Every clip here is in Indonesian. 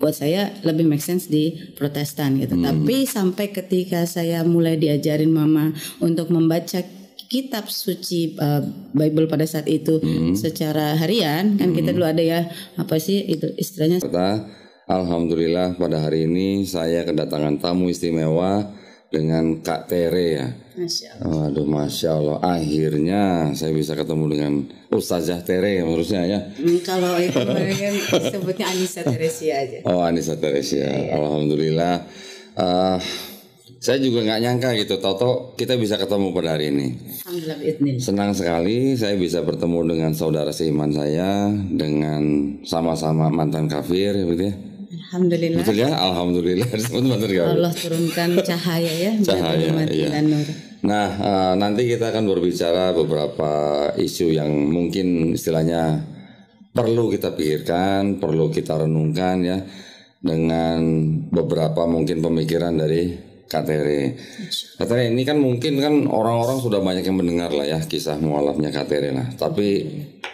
buat saya lebih make sense di Protestan gitu. Tapi sampai ketika saya mulai diajarin mama untuk membaca kitab suci Bible pada saat itu secara harian, kan kita dulu ada ya apa sih itu istilahnya. Alhamdulillah pada hari ini saya kedatangan tamu istimewa dengan Kak Tere ya. Masya Allah. Waduh, Masya Allah. Akhirnya saya bisa ketemu dengan Ustazah Tere harusnya ya. Kalau itu kan sebutnya Anissa Teresia aja. Oh, Anissa Teresia. Alhamdulillah. Saya juga nggak nyangka gitu. Tahu-tahu kita bisa ketemu pada hari ini. Alhamdulillah biidznillah. Senang sekali saya bisa bertemu dengan saudara seiman saya, dengan sama-sama mantan kafir gitu ya. Alhamdulillah. Betul ya, alhamdulillah. Allah turunkan cahaya ya, cahaya iya. dan nur. Nah, nanti kita akan berbicara beberapa isu yang mungkin istilahnya perlu kita pikirkan, perlu kita renungkan ya, dengan beberapa mungkin pemikiran dari Kak Tere. Kak Tere ini kan mungkin kan orang-orang sudah banyak yang mendengar lah ya kisah mualafnya Kak Tere lah. Tapi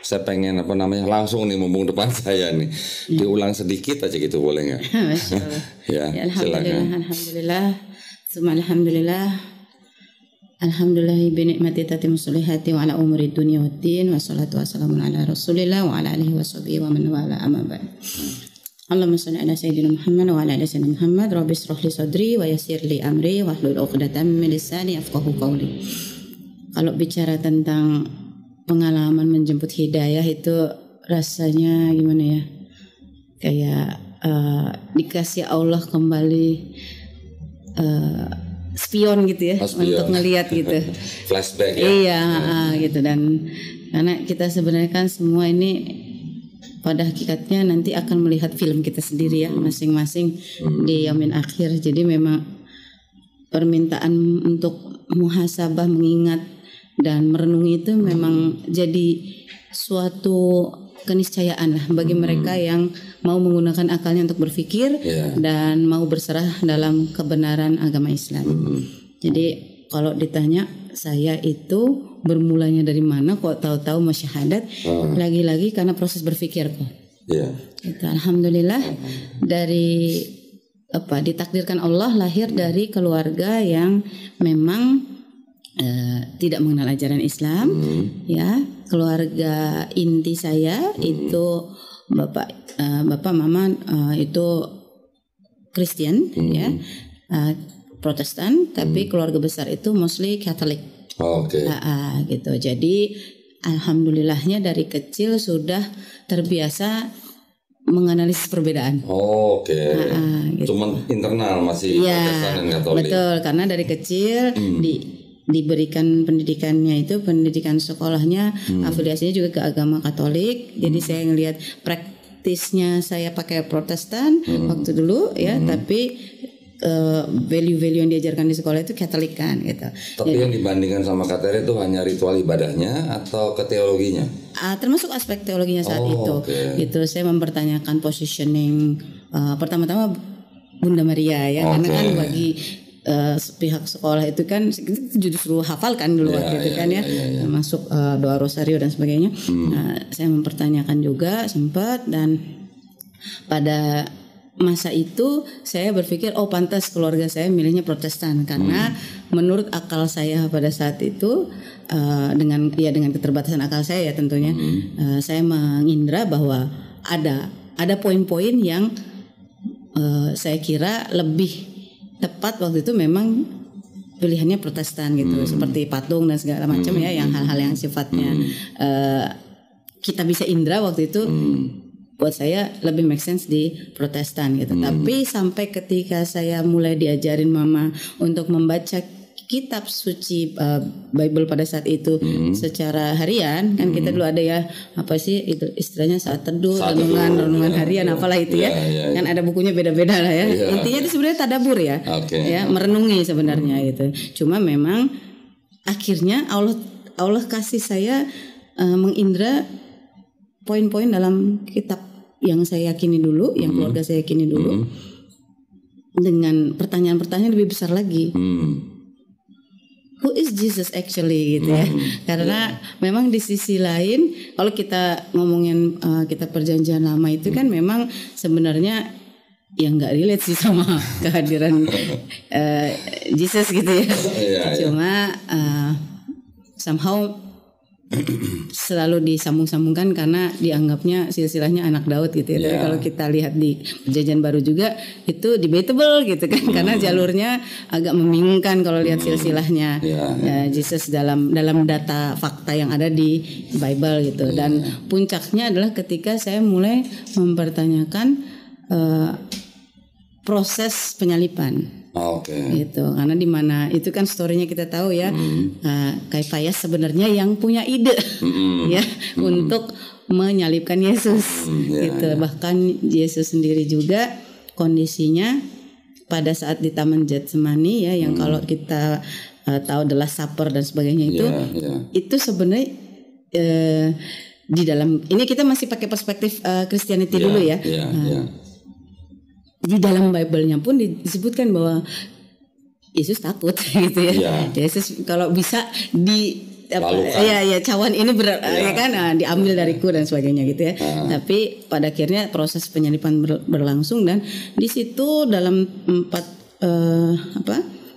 saya pengen langsung nih mumpung depan saya nih diulang sedikit aja gitu, boleh nggak? Masya Allah. Ya, silakan. Alhamdulillah. Alhamdulillah bi ni'mati tatimmu sholihati wa ala umuri dunya waddin wa salatu wassalamu ala rasulillah wa ala alihi wa sahbihi wa man wala amma ba'd. Allahumma shalli ala sayyidina Muhammad wa ala ali sayyidina Muhammad. Rabbi shrah li sadri wa yassir li amri wa hlul 'uqdatam min lisani yafqahu qawli. Kalau bicara tentang pengalaman menjemput hidayah itu rasanya gimana ya? Kayak dikasih Allah kembali spion gitu ya, untuk ngelihat gitu. Flashback ya. Iya, gitu. Dan karena kita sebenarnya kan semua ini pada hakikatnya nanti akan melihat film kita sendiri ya, masing-masing di yaumil akhir. Jadi memang permintaan untuk muhasabah, mengingat dan merenungi itu memang jadi suatu keniscayaan lah bagi mereka yang mau menggunakan akalnya untuk berpikir dan mau berserah dalam kebenaran agama Islam. Jadi kalau ditanya saya itu bermulanya dari mana kok tahu-tahu masyahadat, lagi-lagi karena proses berpikir kok. Itu alhamdulillah dari ditakdirkan Allah lahir dari keluarga yang memang tidak mengenal ajaran Islam, ya. Keluarga inti saya itu bapak mama itu Kristen, ya, Protestan, tapi keluarga besar itu mostly Katolik. Gitu. Jadi alhamdulillahnya dari kecil sudah terbiasa menganalisis perbedaan. Gitu. Cuman internal masih Protestan dan Katolik. Betul, karena dari kecil diberikan pendidikannya itu pendidikan sekolahnya afiliasinya juga ke agama Katolik. Jadi saya ngelihat praktisnya saya pakai Protestan waktu dulu ya, tapi value-value yang diajarkan di sekolah itu Katolik kan gitu. Tapi yang dibandingkan sama Kak Tere itu hanya ritual ibadahnya atau ke teologinya? Termasuk aspek teologinya saat itu. Gitu, saya mempertanyakan positioning pertama-tama Bunda Maria ya, karena kan bagi pihak sekolah itu kan justru hafal kan dulu waktu itu kan ya, masuk doa rosario dan sebagainya. Saya mempertanyakan juga sempat, dan pada masa itu saya berpikir pantas keluarga saya milihnya Protestan karena menurut akal saya pada saat itu dengan keterbatasan akal saya ya tentunya, saya mengindra bahwa ada poin-poin yang saya kira lebih tepat waktu itu memang pilihannya Protestan gitu, seperti patung dan segala macam ya, yang hal-hal yang sifatnya kita bisa indra waktu itu buat saya lebih make sense di Protestan gitu. Tapi sampai ketika saya mulai diajarin mama untuk membaca kitab suci Bible pada saat itu secara harian, kan kita dulu ada ya apa sih itu istilahnya saat teduh, renungan harian apalah itu ya. Kan ada bukunya beda-beda lah ya. Intinya itu sebenarnya tadabur ya. Ya, merenungi sebenarnya gitu. Cuma memang akhirnya Allah kasih saya mengindra poin-poin dalam kitab yang saya yakini dulu, yang keluarga saya yakini dulu, dengan pertanyaan-pertanyaan lebih besar lagi. Who is Jesus actually gitu ya? Karena memang di sisi lain kalau kita ngomongin kitab perjanjian lama itu kan memang sebenarnya yang nggak relate sih sama kehadiran Jesus gitu ya. Cuma somehow selalu disambung-sambungkan karena dianggapnya silsilahnya anak Daud gitu ya. Tapi kalau kita lihat di Perjanjian Baru juga itu debatable gitu kan, karena jalurnya agak membingungkan kalau lihat silsilahnya Jesus dalam data fakta yang ada di Bible gitu. Dan puncaknya adalah ketika saya mulai mempertanyakan proses penyalipan. Gitu, karena di mana itu kan storynya kita tahu ya, Kaifayas sebenarnya yang punya ide untuk menyalibkan Yesus, gitu. Bahkan Yesus sendiri juga kondisinya pada saat di Taman Getsemani ya, yang kalau kita tahu adalah Supper dan sebagainya itu sebenarnya di dalam ini kita masih pakai perspektif Christianity dulu ya. Di dalam Bible-nya pun disebutkan bahwa Yesus takut gitu ya. Yesus kalau bisa cawan ini diambil dariku dan sebagainya gitu ya. Tapi pada akhirnya proses penyalipan berlangsung, dan di situ dalam 4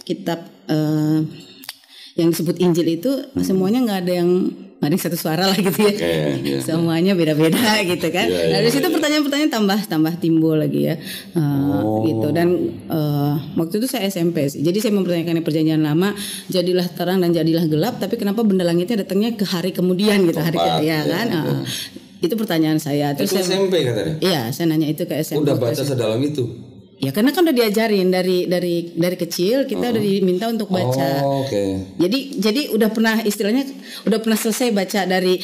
kitab yang disebut Injil itu semuanya nggak ada yang satu suara lah gitu ya. Semuanya beda-beda gitu kan. Dari situ pertanyaan-pertanyaan tambah timbul lagi ya. Gitu. Dan waktu itu saya SMP sih. Jadi saya mempertanyakan Perjanjian Lama, jadilah terang dan jadilah gelap, tapi kenapa benda langitnya datangnya ke hari kemudian gitu, hari ketiga kan? Itu pertanyaan saya. Terus itu SMP katanya? Iya, saya nanya itu ke SMP. Udah baca sedalam itu? Ya karena kan udah diajarin dari kecil kita udah diminta untuk baca. Jadi udah pernah istilahnya udah pernah selesai baca dari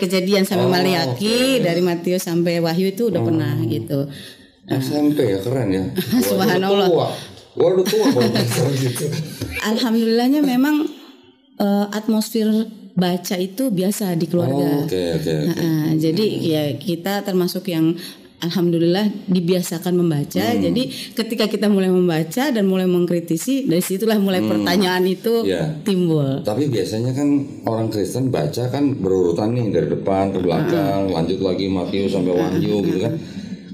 Kejadian sampai Maliaki, dari Matius sampai Wahyu itu udah pernah gitu. SMP ya, keren ya. Subhanallah. Waduh tua gitu. Alhamdulillahnya memang atmosfer baca itu biasa di keluarga. Jadi ya kita termasuk yang alhamdulillah dibiasakan membaca. Jadi ketika kita mulai membaca dan mulai mengkritisi, dari situlah mulai pertanyaan itu timbul. Tapi biasanya kan orang Kristen baca kan berurutan nih, dari depan ke belakang, lanjut lagi Matius sampai Wahyu gitu kan.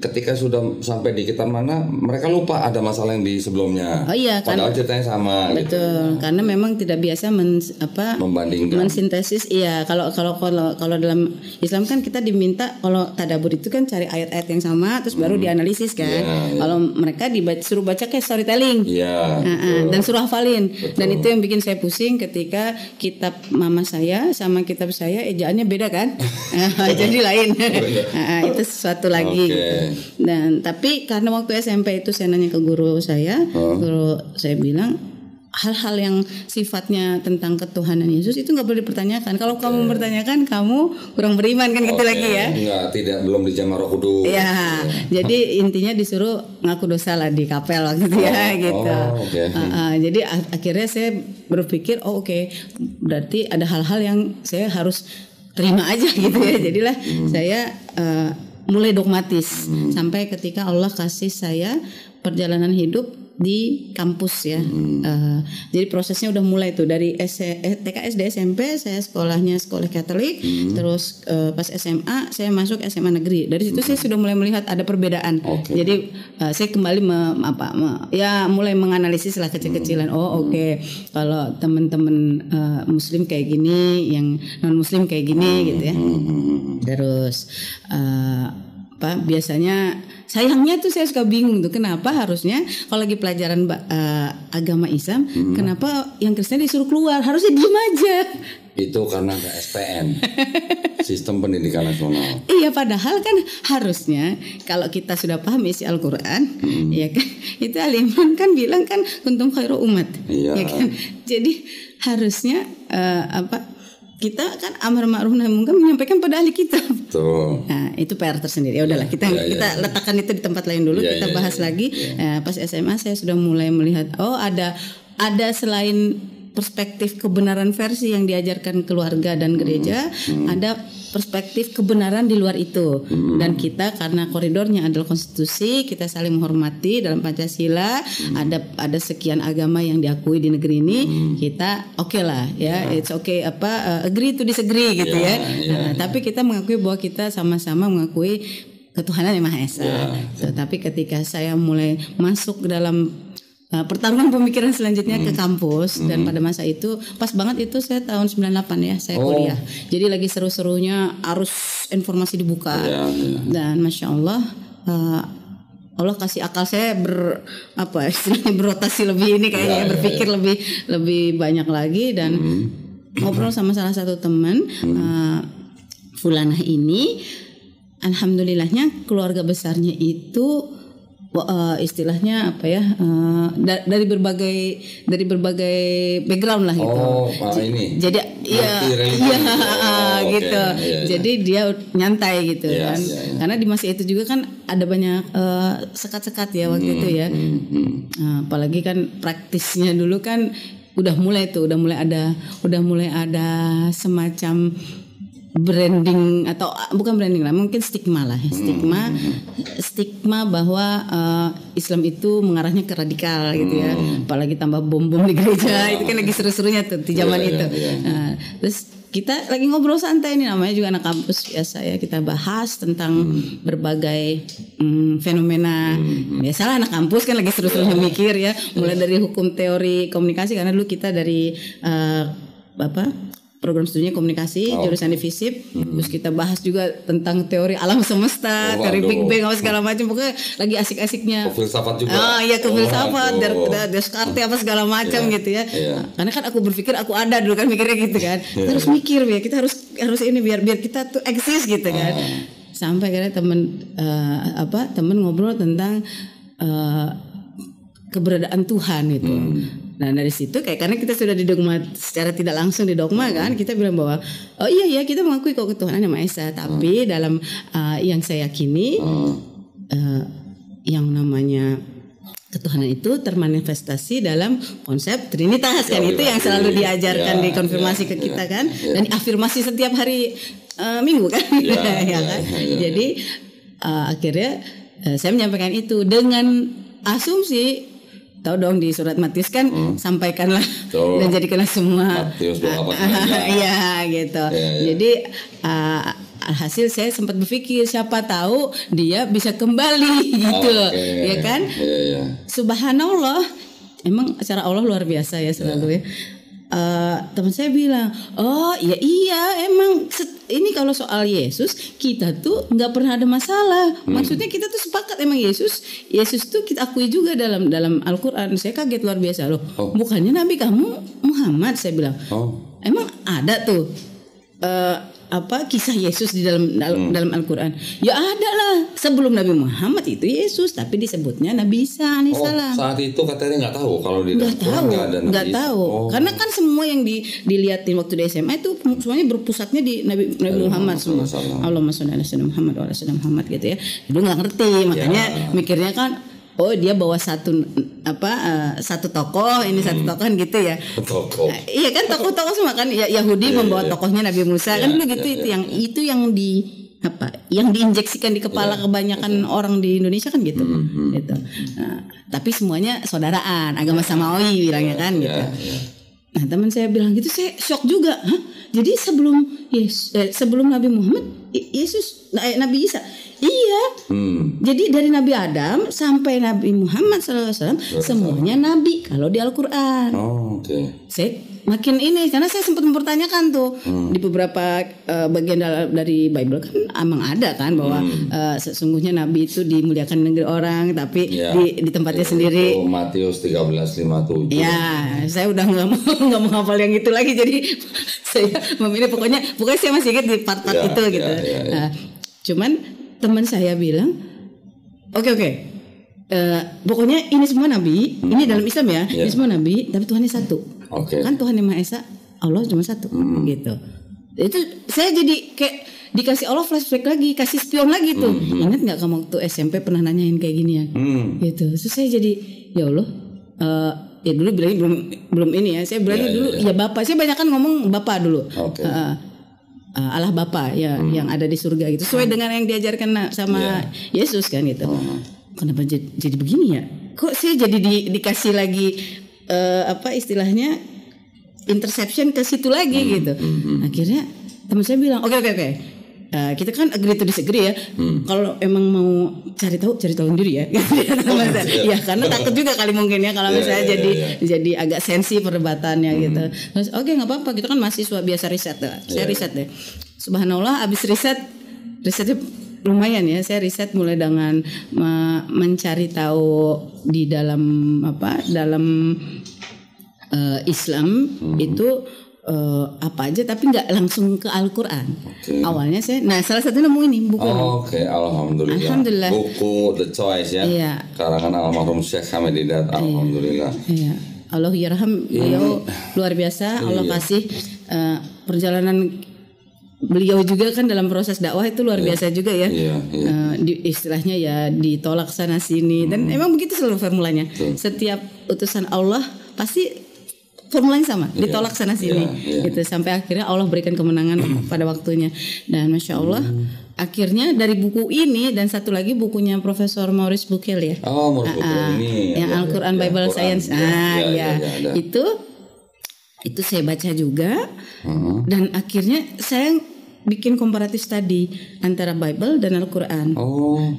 Ketika sudah sampai di kitab mana, mereka lupa ada masalah yang di sebelumnya. Padahal ceritanya sama. Betul, gitu. Karena memang tidak biasa membandingkan, mensintesis. Iya, kalau dalam Islam kan kita diminta kalau tadabbur itu kan cari ayat-ayat yang sama, terus baru dianalisis kan. Kalau mereka suruh baca kayak storytelling, dan suruh hafalin. Dan itu yang bikin saya pusing ketika kitab mama saya sama kitab saya ejaannya beda kan. Jadi lain. Itu sesuatu lagi. Gitu. Dan tapi karena waktu SMP itu saya nanya ke guru saya bilang hal-hal yang sifatnya tentang ketuhanan Yesus itu nggak boleh dipertanyakan. Kalau kamu mempertanyakan, kamu kurang beriman kan gitu lagi ya. Belum dijamah Roh Kudus. Jadi intinya disuruh ngaku dosa lah di kapel waktu itu gitu. Jadi akhirnya saya berpikir berarti ada hal-hal yang saya harus terima aja gitu ya. Jadilah saya mulai dogmatis sampai ketika Allah kasih saya perjalanan hidup di kampus ya. Jadi prosesnya udah mulai tuh dari TK SD SMP saya sekolahnya sekolah Katolik, terus pas SMA saya masuk SMA negeri. Dari situ saya sudah mulai melihat ada perbedaan. Jadi saya kembali mulai menganalisis lah kecil-kecilan. Kalau teman-teman Muslim kayak gini, yang non Muslim kayak gini gitu ya. Terus biasanya sayangnya tuh saya suka bingung tuh kenapa harusnya kalau lagi pelajaran agama Islam kenapa yang Kristen disuruh keluar, harusnya diem aja. Itu karena ada SPN, Sistem Pendidikan Nasional. Iya, padahal kan harusnya kalau kita sudah paham isi Al-Quran, ya kan, itu Al-Imran kan bilang kan kuntum khairu umat, ya kan. Jadi harusnya kita kan amar ma'ruf nahi munkar menyampaikan pada ahli kitab. Betul. Nah, itu PR tersendiri. Ya udahlah, kita letakkan itu di tempat lain dulu, kita bahas lagi. Pas SMA saya sudah mulai melihat ada selain perspektif kebenaran versi yang diajarkan keluarga dan gereja, ada perspektif kebenaran di luar itu. Dan kita karena koridornya adalah konstitusi, kita saling menghormati dalam Pancasila, ada sekian agama yang diakui di negeri ini, kita lah ya, it's agree to disagree gitu ya. Tapi kita mengakui bahwa kita sama-sama mengakui ketuhanan yang Maha Esa. Tapi ketika saya mulai masuk ke dalam pertarungan pemikiran selanjutnya ke kampus, dan pada masa itu pas banget itu saya tahun 98 ya, saya kuliah. Jadi lagi seru-serunya arus informasi dibuka. Dan Masya Allah, Allah kasih akal saya berotasi lebih ini kayaknya, berpikir lebih banyak lagi, dan ngobrol sama salah satu teman, Fulanah ini, alhamdulillahnya keluarga besarnya itu istilahnya apa ya, dari berbagai background lah gitu. Jadi gitu. Jadi dia nyantai gitu kan. Karena di masa itu juga kan ada banyak sekat-sekat ya waktu itu ya. Apalagi kan praktisnya dulu kan udah mulai ada semacam branding, atau bukan branding lah, mungkin stigma lah, stigma bahwa Islam itu mengarahnya ke radikal gitu ya, apalagi tambah bom-bom di gereja, itu kan lagi seru-serunya tuh di zaman itu. Nah, terus kita lagi ngobrol santai, ini namanya juga anak kampus biasa ya, kita bahas tentang berbagai fenomena. Biasalah anak kampus kan lagi seru-serunya mikir ya, mulai dari hukum teori komunikasi, karena dulu kita dari program studinya komunikasi, jurusan di FISIP. Terus kita bahas juga tentang teori alam semesta, teori Big Bang, apa segala macam. Pokoknya lagi asik-asiknya. Filsafat juga. Iya, ke filsafat, Descartes apa segala macam gitu ya. Karena kan aku berpikir aku ada dulu kan, mikirnya gitu kan. Kita harus mikir ya, kita harus ini biar kita tuh eksis gitu kan. Sampai karena temen ngobrol tentang keberadaan Tuhan itu. Nah dari situ karena kita sudah didogma secara tidak langsung didogma kan, kita bilang bahwa iya kita mengakui kok ketuhanan yang Maha Esa, tapi dalam yang saya yakini yang namanya ketuhanan itu termanifestasi dalam konsep Trinitas kan, itu yang selalu diajarkan dikonfirmasi ke kita kan, dan diafirmasi setiap hari Minggu kan, kan. Jadi akhirnya saya menyampaikan itu dengan asumsi, tahu dong di surat Matius kan, sampaikanlah dan jadikanlah semua. Matius iya gitu. Jadi hasil saya sempat berpikir siapa tahu dia bisa kembali gitu, ya kan? Subhanallah, emang acara Allah luar biasa ya selalu ya. Teman saya bilang, iya emang ini kalau soal Yesus kita tuh nggak pernah ada masalah. Maksudnya kita tuh sepakat emang Yesus tuh kita akui juga dalam Al-Quran. Saya kaget luar biasa loh. Bukannya Nabi kamu Muhammad, saya bilang. Emang ada tuh kisah Yesus di dalam Al-Quran? Ya ada lah. Sebelum Nabi Muhammad itu Yesus, tapi disebutnya Nabi Isa alaihissalam. Saat itu katanya nggak tahu kalau di nggak tahu. Karena kan semua yang dilihatin waktu di SMA itu semuanya berpusatnya di Nabi Muhammad semua. Allahumma sholli ala sayyidina Muhammad wa ala sayyidina Muhammad gitu ya. Dulu nggak ngerti, makanya mikirnya kan dia bawa satu tokoh, ini satu tokoh kan gitu ya. Iya kan, tokoh-tokoh semua kan, Yahudi membawa tokohnya Nabi Musa kan dulu gitu. Itu yang diinjeksikan di kepala kebanyakan orang di Indonesia kan gitu. Gitu. Nah, tapi semuanya saudaraan, agama samawi bilangnya kan gitu. Nah teman saya bilang gitu, saya shock juga. Jadi sebelum Nabi Muhammad Nabi Isa. Iya. Jadi dari Nabi Adam sampai Nabi Muhammad SAW semuanya Nabi kalau di Al-Quran. Saya makin ini, karena saya sempat mempertanyakan tuh di beberapa bagian dari Bible kan emang ada kan bahwa sesungguhnya Nabi itu dimuliakan negeri orang, tapi di tempatnya sendiri. Matius 13:57. Ya, saya udah nggak mau hafal yang itu lagi, jadi saya memilih pokoknya saya masih ingat di part-part itu gitu. Nah, cuman teman saya bilang, oke. Pokoknya ini semua nabi, ini dalam Islam ya, ini semua nabi, tapi Tuhannya satu. Kan Tuhan yang Maha Esa, Allah cuma satu, gitu. Itu saya jadi kayak dikasih Allah flashback lagi, kasih spion lagi tuh. Ingat nggak kamu waktu SMP pernah nanyain kayak ginian, gitu. Terus saya jadi, ya Allah, ya dulu bilangnya belum ini ya. Saya bilangnya dulu ya Bapak. Saya banyak kan ngomong Bapak dulu. Allah Bapa yang ada di surga gitu, sesuai dengan yang diajarkan sama Yesus kan gitu. Kenapa jadi begini ya? Kok saya jadi dikasih lagi istilahnya interception ke situ lagi gitu. Akhirnya teman saya bilang, oke. kita kan agree to disagree ya. Kalau emang mau cari tahu sendiri ya. Ya karena takut juga kali mungkin ya kalau misalnya jadi agak sensi perdebatannya gitu. Terus oke, nggak apa-apa, kita kan mahasiswa biasa riset deh. Saya riset deh. Subhanallah, abis risetnya lumayan ya. Saya riset mulai dengan mencari tahu di dalam Islam itu apa aja, tapi nggak langsung ke Al-Quran. Awalnya saya, salah satu nemu ini buku. Alhamdulillah. Buku The Choice ya. Iya. Karangan almarhum Syekh Hamid Didat. Alhamdulillah. Iya. Allah yarham, beliau luar biasa. Allah kasih perjalanan beliau juga kan dalam proses dakwah itu luar biasa juga ya. Istilahnya ya ditolak sana sini dan emang begitu selalu formulanya. Setiap utusan Allah pasti formulanya sama, ditolak sana sini gitu, sampai akhirnya Allah berikan kemenangan pada waktunya. Dan Masya Allah akhirnya dari buku ini dan satu lagi bukunya Profesor Maurice Bucaille ya, Maurice Bucaille ini yang Al-Quran Bible Science, itu saya baca juga. Dan akhirnya saya bikin comparative study antara Bible dan Al-Quran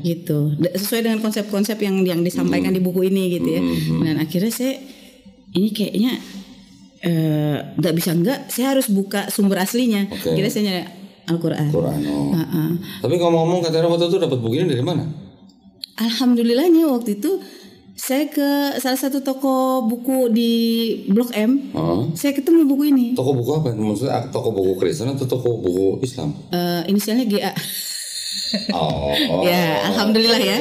gitu, sesuai dengan konsep-konsep yang disampaikan di buku ini gitu ya. Dan akhirnya saya ini kayaknya nggak bisa saya harus buka sumber aslinya. Kira saya nyari Al-Quran. Tapi ngomong-ngomong, katanya waktu itu dapat buku ini dari mana? Alhamdulillahnya waktu itu saya ke salah satu toko buku di Blok M. Saya ketemu buku ini. Toko buku apa? Maksudnya toko buku Kristen atau toko buku Islam? Inisialnya GA. Ya, alhamdulillah ya.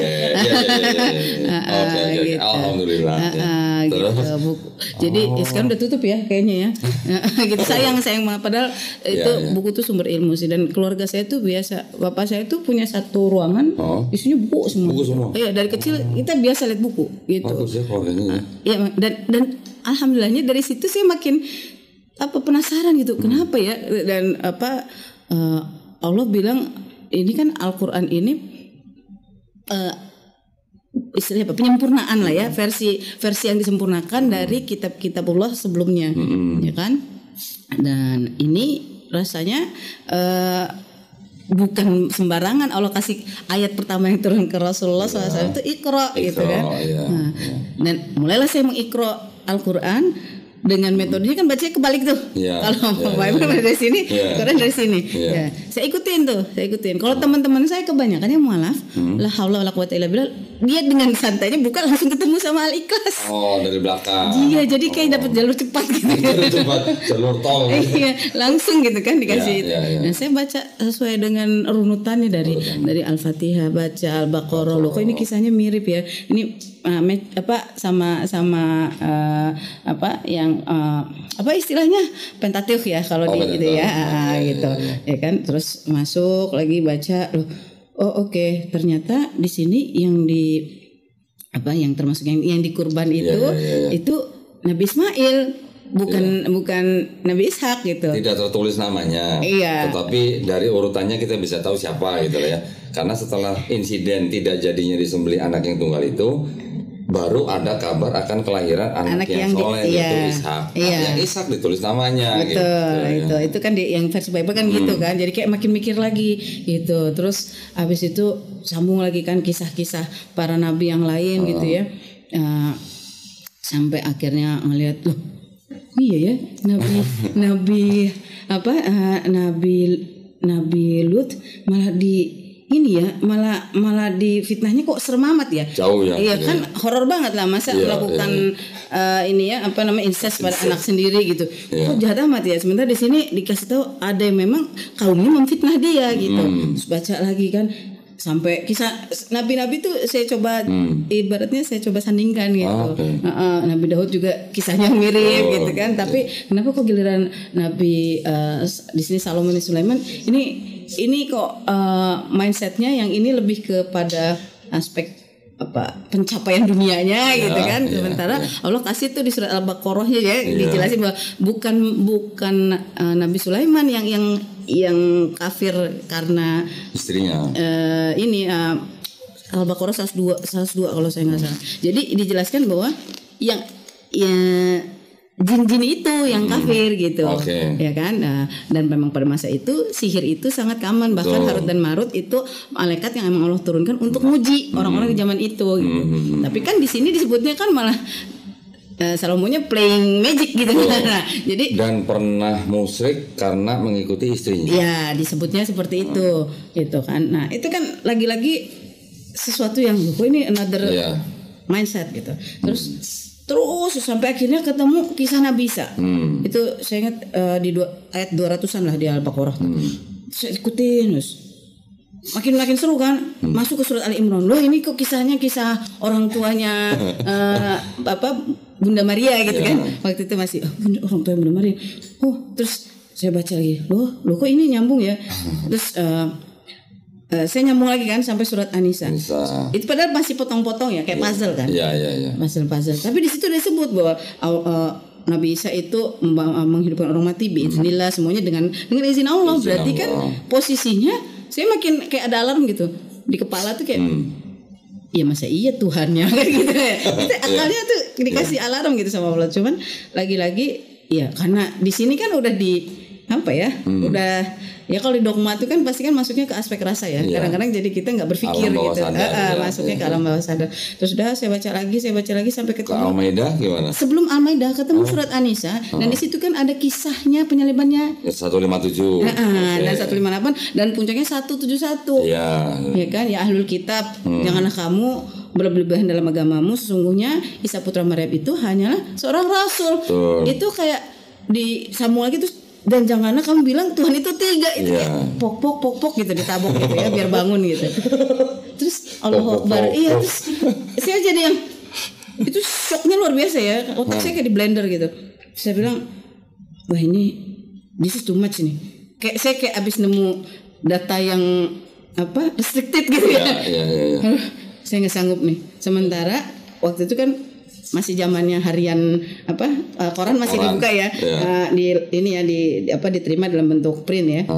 Gitu. Alhamdulillah. Gitu, buku. Jadi sekarang udah tutup ya kayaknya ya. Gitu, sayang padahal itu buku tuh sumber ilmu sih. Dan keluarga saya tuh biasa, bapak saya tuh punya satu ruangan isinya buku semua. Buku semua. Iya, dari kecil kita biasa lihat buku gitu. Bagus ya keluarganya. Iya, dan alhamdulillahnya dari situ saya makin penasaran gitu. Kenapa ya? Dan Allah bilang ini kan Al-Quran ini istilahnya penyempurnaan lah ya, versi yang disempurnakan dari kitab-kitab Allah sebelumnya, ya kan? Dan ini rasanya bukan sembarangan Allah kasih ayat pertama yang turun ke Rasulullah SAW itu Iqra gitu kan. Dan mulailah saya mengikra Al-Quran dengan metodenya kan bacanya kebalik tuh. Kalau Bible dari sini, Quran dari sini. Saya ikutin. Kalau teman-teman saya kebanyakan yang mualaf, la haula wala quwata illa billah, dia dengan santainya buka langsung ketemu sama Al-Ikhlas. Dari belakang. Iya, jadi kayak dapat jalur cepat gitu. Jalur tol. Iya, langsung gitu kan dikasih. Nah, saya baca sesuai dengan runutannya dari Al-Fatihah, baca Al-Baqarah. Loh, kok ini kisahnya mirip ya. Ini sama yang istilahnya Pentateuch ya kalau di gitu ya, gitu. Ya kan, terus masuk lagi baca loh. Oke, ternyata di sini yang yang termasuk yang di kurban itu Nabi Ismail, bukan Nabi Ishak gitu. Tidak tertulis namanya. Tetapi dari urutannya kita bisa tahu siapa gitu ya. Karena setelah insiden tidak jadinya disembelih anak yang tunggal itu, baru ada kabar akan kelahiran anak yang soleh yaitu Ishak. Yang Ishak ditulis namanya. Betul, itu kan yang versi Bible kan gitu kan. Jadi kayak makin mikir lagi gitu. Terus habis itu sambung lagi kan kisah-kisah para nabi yang lain gitu ya. Sampai akhirnya ngelihat loh, iya ya Nabi Lut malah di fitnahnya kok serem amat ya. Jauh ya. Iya kan, horor banget lah masa melakukan incest pada anak sendiri gitu. Kok jahat amat ya. Sementara di sini dikasih tahu ada yang memang kaumnya memfitnah dia gitu. Terus baca lagi kan sampai kisah nabi-nabi tuh saya coba ibaratnya saya coba sandingkan gitu. Nabi Daud juga kisahnya mirip gitu kan. Tapi kenapa kok giliran Nabi di sini Salomo dan Sulaiman ini kok mindsetnya yang ini lebih kepada aspek pencapaian dunianya gitu kan. Sementara Allah kasih tuh di surat Al-Baqarahnya ya dijelasin bahwa bukan Nabi Sulaiman yang kafir karena istrinya. Al-Baqarah 102 kalau saya nggak salah. Jadi dijelaskan bahwa yang jin-jin itu yang kafir gitu, Oke. ya kan? Nah, dan memang pada masa itu sihir itu sangat common, bahkan Harut dan Marut itu malaikat yang emang Allah turunkan untuk nguji orang-orang di zaman itu. Gitu. Tapi kan di sini disebutnya kan malah Salomonya playing magic gitu. Nah, jadi dan pernah musyrik karena mengikuti istrinya. ya disebutnya seperti itu, gitu kan. Nah itu kan lagi-lagi sesuatu yang ini another mindset gitu. Terus sampai akhirnya ketemu kisah Nabi Isa. Itu saya ingat di ayat 200-an lah di Al-Baqarah. Saya ikutin terus. Makin seru kan. Masuk ke surat Ali Imran. Loh ini kok kisahnya kisah orang tuanya Bunda Maria gitu kan. Waktu itu masih orang tua Bunda Maria. Terus saya baca lagi. Loh kok ini nyambung ya. Terus saya nyambung lagi kan sampai surat An-Nisa. Itu padahal masih potong-potong ya kayak puzzle kan. Iya. Puzzle. Tapi di situ disebut bahwa Nabi Isa itu menghidupkan orang mati biiznillah, semuanya dengan izin Allah. Berarti kan posisinya saya makin kayak ada alarm gitu di kepala tuh kayak iya masa iya Tuhannya kan gitu ya. Itu akalnya tuh dikasih alarm gitu sama Allah. Cuman lagi-lagi ya karena di sini kan udah udah ya kalau di dogma itu kan pasti kan masuknya ke aspek rasa ya. Kadang-kadang jadi kita nggak berpikir gitu. Masuknya ke alam bawah sadar. Terus udah saya baca lagi sampai ketemu Al-Maidah gimana? Sebelum Al-Maidah ketemu surat An-Nisa dan di situ kan ada kisahnya penyalibannya 157. Dan 158 dan puncaknya 171. Ya kan ya ahlul kitab, janganlah kamu berlebihan dalam agamamu, sesungguhnya Isa putra Maryam itu hanyalah seorang rasul. Itu kayak di Samuel gitu. Dan janganlah kamu bilang Tuhan itu 3 itu kayak pok gitu ditabok gitu ya biar bangun gitu. Terus Allahu Akbar. Iya terus saya jadi yang itu shocknya luar biasa ya. Otak saya kayak di blender gitu. Saya bilang wah ini this is too much nih. Kayak saya kayak abis nemu data yang restricted gitu ya. Saya nggak sanggup nih. Sementara waktu itu kan masih zamannya harian koran masih dibuka ya. Diterima dalam bentuk print ya.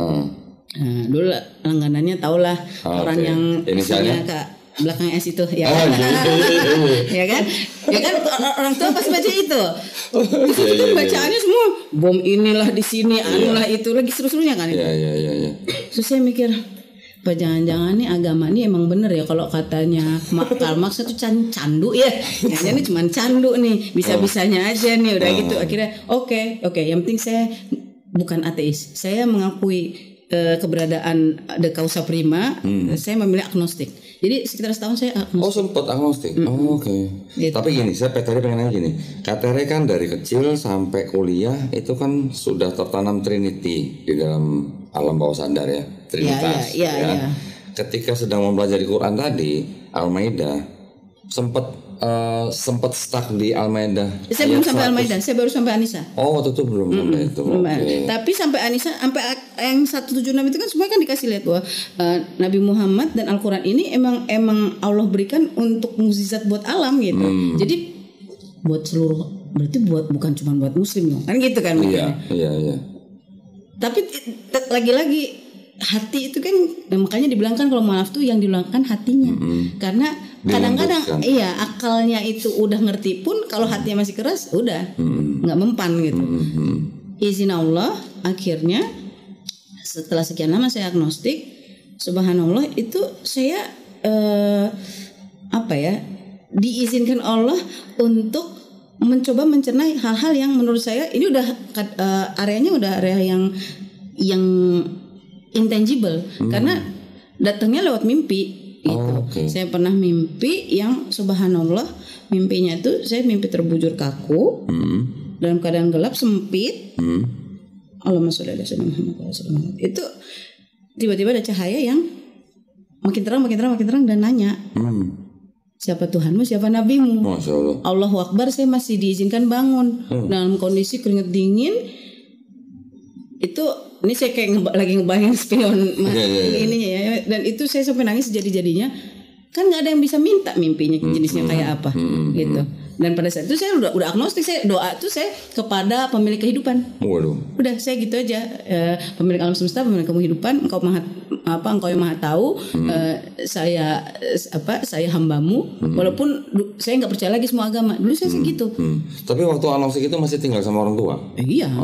Dulu langganannya tahulah orang yang inisialnya Kak belakang S itu ya. Ya kan orang tua pasti baca itu. Terus itu kan bacaannya semua bom inilah di sini anulah itu lagi seru-serunya kan itu. Terus saya mikir apa jangan-jangan nih agama ini emang bener ya kalau katanya Karl Marx itu candu ya. Ini cuma candu nih, bisa-bisanya aja nih udah gitu. Akhirnya oke, yang penting saya bukan ateis. Saya mengakui keberadaan de causa prima. Saya memilih agnostik. Jadi sekitar setahun saya agnostik. Sempat agnostik. Gitu. Tapi gini, saya Tere pengen nanya gini. Tere kan dari kecil sampai kuliah itu kan sudah tertanam Trinity di dalam alam bawah sadar ya, Trinitas. Ya. Ketika sedang mempelajari Quran tadi, Al-Maidah sempat stuck di Al-Maidah. Saya belum sampai Al-Maidah, saya baru sampai An-Nisa. Waktu itu belum sampai itu. Tapi sampai An-Nisa, sampai yang 176 itu kan semua kan dikasih lihat bahwa Nabi Muhammad dan Al-Quran ini emang Allah berikan untuk mukjizat buat alam gitu. Jadi buat seluruh, berarti bukan cuma buat Muslim kan gitu kan? Iya. Tapi lagi-lagi hati itu kan makanya dibilangkan kalau maaf tuh yang dilangkan hatinya. Karena kadang-kadang akalnya itu udah ngerti pun kalau hatinya masih keras udah nggak mempan gitu. Izin Allah akhirnya setelah sekian lama saya agnostik, subhanallah itu saya diizinkan Allah untuk mencoba mencerna hal-hal yang menurut saya ini udah areanya udah area yang intangible karena datangnya lewat mimpi gitu. Saya pernah mimpi yang subhanallah mimpinya itu saya mimpi terbujur kaku dalam keadaan gelap sempit. Allahumma sholli ala sayyidina Muhammad. Itu tiba-tiba ada cahaya yang makin terang dan nanya. Siapa Tuhanmu, siapa nabimu? Masya Allah. Allahu Akbar, saya masih diizinkan bangun dalam kondisi keringat dingin. Itu ini saya kayak lagi ngebayangin spion ininya ya. Dan itu saya sampai nangis jadi-jadinya kan nggak ada yang bisa minta mimpinya jenisnya kayak apa gitu. Dan pada saat itu saya udah agnostik, saya doa tuh saya kepada pemilik kehidupan. Waduh. Udah saya gitu aja, pemilik alam semesta, pemilik kehidupan, engkau yang maha tahu, saya hambamu, walaupun saya nggak percaya lagi semua agama. Dulu saya segitu. Tapi waktu agnostik itu masih tinggal sama orang tua? Iya.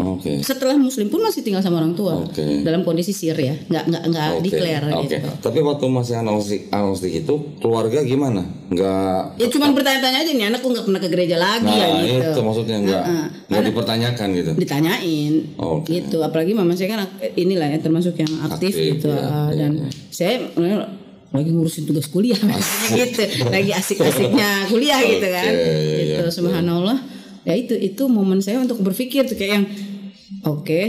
Setelah muslim pun masih tinggal sama orang tua. Dalam kondisi sir ya, nggak declare gitu. Tapi waktu masih agnostik itu keluarga gimana? Nggak? Ya cuma bertanya-tanya aja, nih anakku nggak pernah ke gereja lagi gitu. Itu maksudnya nggak dipertanyakan gitu. Ditanyain. Gitu. Apalagi mama saya kan inilah ya termasuk yang aktif gitu. Dan saya lagi ngurusin tugas kuliah gitu. Lagi asik-asiknya kuliah gitu kan. Gitu. Subhanallah. Ya itu momen saya untuk berpikir tuh kayak yang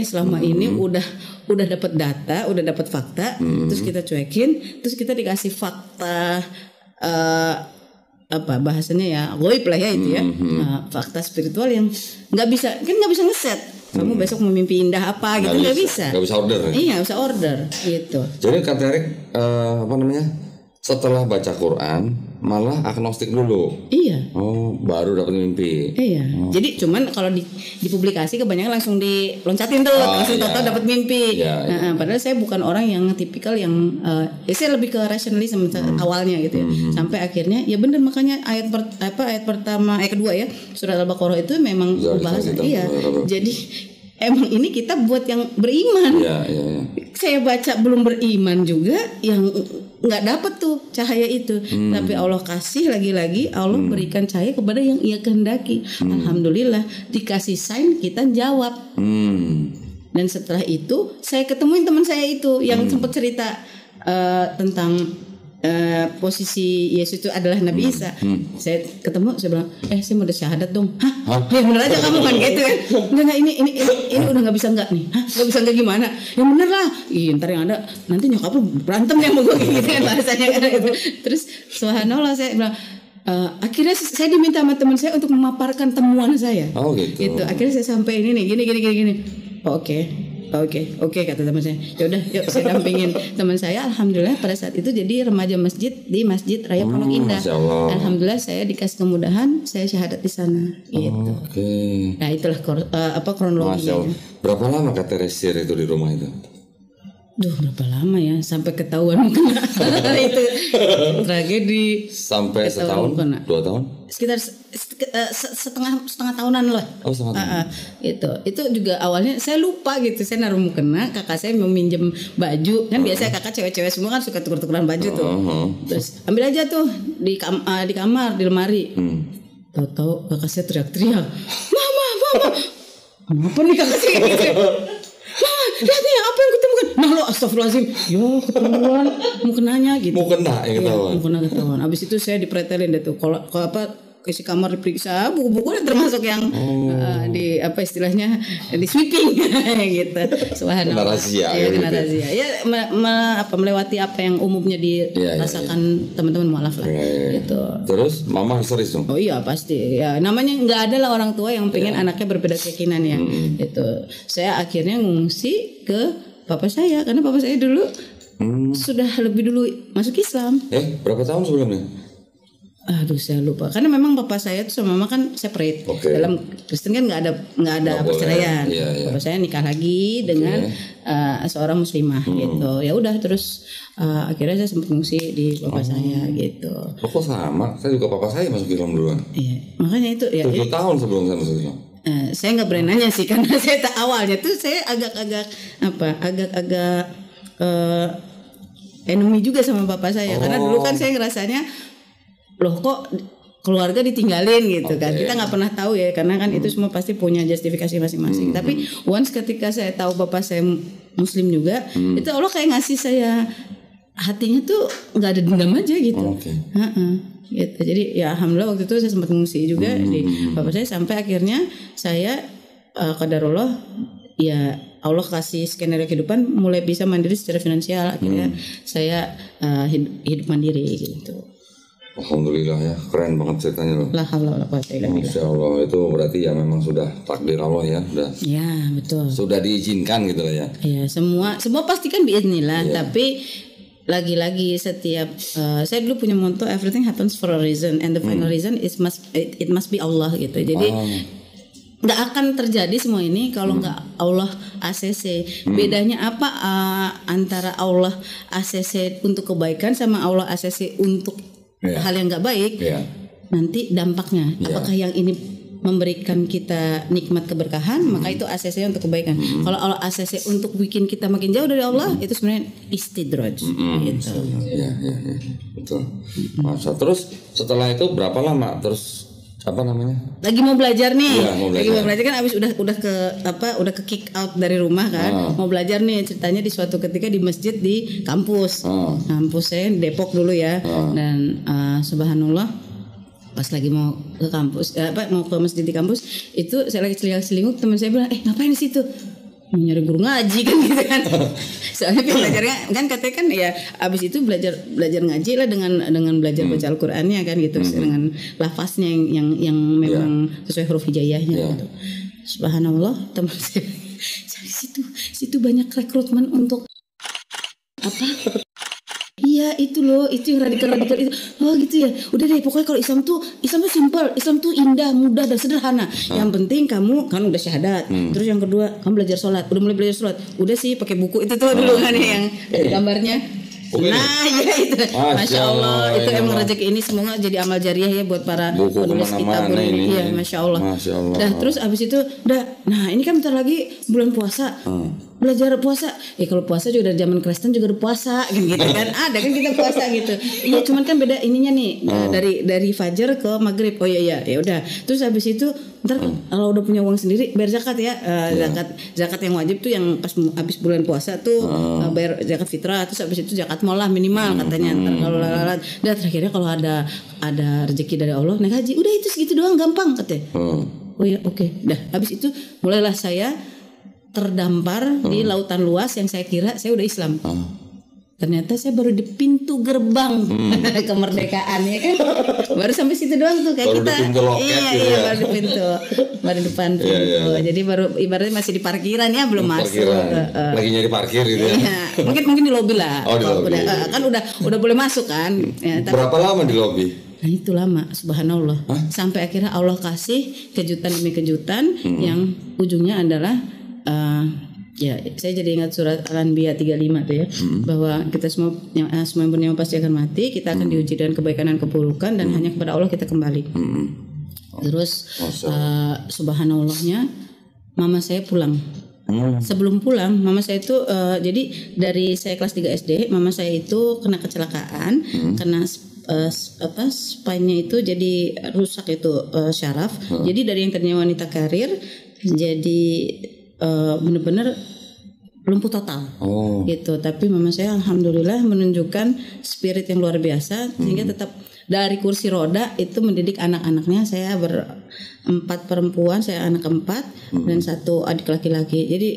selama ini udah dapat data, udah dapat fakta, terus kita cuekin, terus kita dikasih fakta bahasanya ya goib lah ya itu ya, fakta spiritual yang nggak bisa ngeset kamu besok mau mimpi indah apa gitu, nggak bisa order. Iya, nggak bisa order gitu. Jadi Kak Terik setelah baca Quran malah agnostik dulu. Iya. Baru dapat mimpi. Iya. Jadi cuman kalau dipublikasi kebanyakan langsung diloncatin tuh, langsung total dapat mimpi. Padahal saya bukan orang yang tipikal yang saya lebih ke rasionalisme awalnya gitu ya. Sampai akhirnya ya benar, makanya ayat kedua ya surat Al-Baqarah itu memang bahasa Jadi emang ini kita buat yang beriman. Saya baca belum beriman juga yang nggak dapat tuh cahaya itu, tapi Allah kasih lagi-lagi, Allah berikan cahaya kepada yang Ia kehendaki. Alhamdulillah dikasih sign, kita jawab. Dan setelah itu saya ketemuin teman saya itu yang sempat cerita tentang posisi Yesus itu adalah Nabi Isa. Saya ketemu, saya bilang, saya mau syahadat dong. Ya bener aja kamu kan gitu kan. Enggak, ini udah nggak bisa nggak nih. Nggak bisa nggak gimana? Yang bener lah. Ntar yang ada nanti nyokap lu berantem ya sama gue gitu kan bahasanya kan gitu. Terus subhanallah saya bilang, akhirnya saya diminta sama teman saya untuk memaparkan temuan saya. Gitu. Akhirnya saya sampai ini nih, gini. Oke, kata teman saya. Ya udah, yuk saya dampingin teman saya. Alhamdulillah pada saat itu jadi remaja masjid di Masjid Raya Pondok Indah. Alhamdulillah saya dikasih kemudahan, saya syahadat di sana. Gitu. Nah itulah kronologinya. Berapa lama Kak Teresir itu di rumah itu? Berapa lama ya sampai ketahuan kena. Itu tragedi. Sampai setahun, 2 tahun? Sekitar setengah tahunan lah. Itu juga awalnya saya lupa gitu, saya naruh mukena, kakak saya mau minjem baju kan, biasanya kakak cewek-cewek semua kan suka tuker-tukeran baju tuh. Terus ambil aja tuh di kamar di lemari. Tahu-tahu kakak saya teriak-teriak, mama kenapa nih kakak saya gitu? Lihat nih apa yang kutemukan. Nah lo astagfirullahaladzim, ketemuan mukenanya gitu. Mukena yang ketahuan. Mukena ketahuan. Abis itu saya dipretelin deh tuh. Kalau isi kamar diperiksa, buku-buku termasuk yang istilahnya di sweeping gitu. Subhanallah. Rahasia. Ya melewati apa yang umumnya dirasakan teman-teman mualaf lah. Gitu. Terus mama histeris dong. Oh iya pasti. Ya namanya nggak ada lah orang tua yang pengen anaknya berbeda keyakinan ya. Gitu. Saya akhirnya ngungsi ke papa saya karena papa saya dulu sudah lebih dulu masuk Islam. Berapa tahun sebelumnya? Aduh saya lupa karena memang bapak saya tuh sama mama kan separate. Dalam Kristen kan nggak ada perceraian. Bapak saya nikah lagi dengan seorang muslimah gitu. Ya udah terus akhirnya saya sempat ngungsi di bapak saya gitu. Kok sama? Saya juga bapak saya masuk Islam duluan. Iya makanya itu ya. 7 tahun sebelum saya masuk Islam. Saya nggak berani nanya sih karena saya awalnya tuh saya agak enemy juga sama bapak saya karena dulu kan saya ngerasanya loh kok keluarga ditinggalin gitu kan. Kita nggak pernah tahu ya karena kan itu semua pasti punya justifikasi masing-masing. Tapi once ketika saya tahu bapak saya muslim juga, itu Allah kayak ngasih saya hatinya tuh nggak ada dendam aja gitu. Gitu. Jadi ya alhamdulillah waktu itu saya sempat ngungsi juga di bapak saya sampai akhirnya saya qadarullah ya Allah kasih skenario kehidupan mulai bisa mandiri secara finansial. Akhirnya saya hidup mandiri gitu. Alhamdulillah ya, keren banget ceritanya loh. La haula wala quwwata illa billah. Masya Allah, itu berarti ya memang sudah takdir Allah ya, Ya betul. Sudah diizinkan gitu lah ya. Iya semua pasti kan biiznillah, tapi lagi-lagi setiap saya dulu punya motto everything happens for a reason and the final reason it must be Allah gitu. Jadi nggak akan terjadi semua ini kalau nggak Allah ACC. Bedanya apa antara Allah ACC untuk kebaikan sama Allah ACC untuk hal yang nggak baik? Nanti dampaknya. Apakah yang ini memberikan kita nikmat keberkahan, maka itu ACC untuk kebaikan. Kalau Allah ACC untuk bikin kita makin jauh dari Allah, itu sebenarnya istidraj. Gitu. Ya, betul. Masa terus setelah itu berapa lama terus? Apa namanya? Lagi mau belajar nih. Lagi mau belajar kan abis udah ke kick out dari rumah kan. Mau belajar nih, ceritanya di suatu ketika di masjid di kampus. Kampus saya Depok dulu ya. Dan subhanallah pas lagi mau ke kampus mau ke masjid di kampus itu saya lagi selingkuh, teman saya bilang ngapain di situ? Mau nyari guru ngaji kan gitu kan. Soalnya belajarnya kan katanya kan ya abis itu belajar ngaji lah dengan belajar baca Al-Qur'annya kan gitu, dengan lafaznya yang memang sesuai huruf hijaiyahnya gitu. Subhanallah, teman saya situ banyak rekrutmen untuk apa? Iya itu loh, itu yang radikal itu. Oh gitu ya. Udah deh, pokoknya kalau Islam tuh simple, Islam tuh indah, mudah dan sederhana. Yang penting kamu kan udah syahadat. Terus yang kedua, kamu belajar sholat. Udah mulai belajar sholat. Udah sih pakai buku itu tuh dulu kan yang gambarnya. Nah ya itu, Masya Allah, itu emang rezeki ini semoga jadi amal jariah ya buat para penulis kitab ini. Iya, Masya Allah. Nah terus abis itu, nah ini kan bentar lagi bulan puasa. Belajar puasa, kalau puasa juga dari zaman Kristen juga udah puasa gitu kan, ada kan kita puasa gitu. Iya, cuman kan beda ininya nih dari fajar ke maghrib. Oh iya ya udah. Terus habis itu ntar kalau udah punya uang sendiri bayar zakat ya, zakat yang wajib tuh yang pas habis bulan puasa tuh bayar zakat fitrah. Terus habis itu zakat mal lah minimal katanya. Ntar kalau dan terakhirnya kalau ada rezeki dari Allah naik haji. Udah itu segitu doang gampang katanya. Oh iya oke. Dah habis itu mulailah saya terdampar di lautan luas yang saya kira saya udah Islam. Ternyata saya baru di pintu gerbang kemerdekaan ya kan. Baru sampai situ doang tuh kayak baru kita. Iya, baru di pintu. Baru depan pintu. Iya. Jadi baru ibaratnya masih di parkiran ya, belum masuk. Lagi nyari parkir gitu ya. Iya. Mungkin di lobi lah. Oh, di lobi. Kan udah boleh masuk kan. Ya, berapa lama di lobi? Nah itu lama, subhanallah. Sampai akhirnya Allah kasih kejutan demi kejutan yang ujungnya adalah ya saya jadi ingat surat Al-Anbiya 35 tuh ya, bahwa kita semua yang bernyawa pasti akan mati, kita akan diuji dengan kebaikan dan keburukan dan hanya kepada Allah kita kembali. Terus subhanallahnya mama saya pulang. Sebelum pulang mama saya itu jadi dari saya kelas 3 SD mama saya itu kena kecelakaan, kena spine-nya itu jadi rusak itu syaraf. Jadi dari yang tadinya wanita karir jadi benar-benar lumpuh total gitu. Tapi mama saya alhamdulillah menunjukkan spirit yang luar biasa sehingga tetap dari kursi roda itu mendidik anak-anaknya. Saya berempat perempuan, saya anak keempat dan satu adik laki-laki. Jadi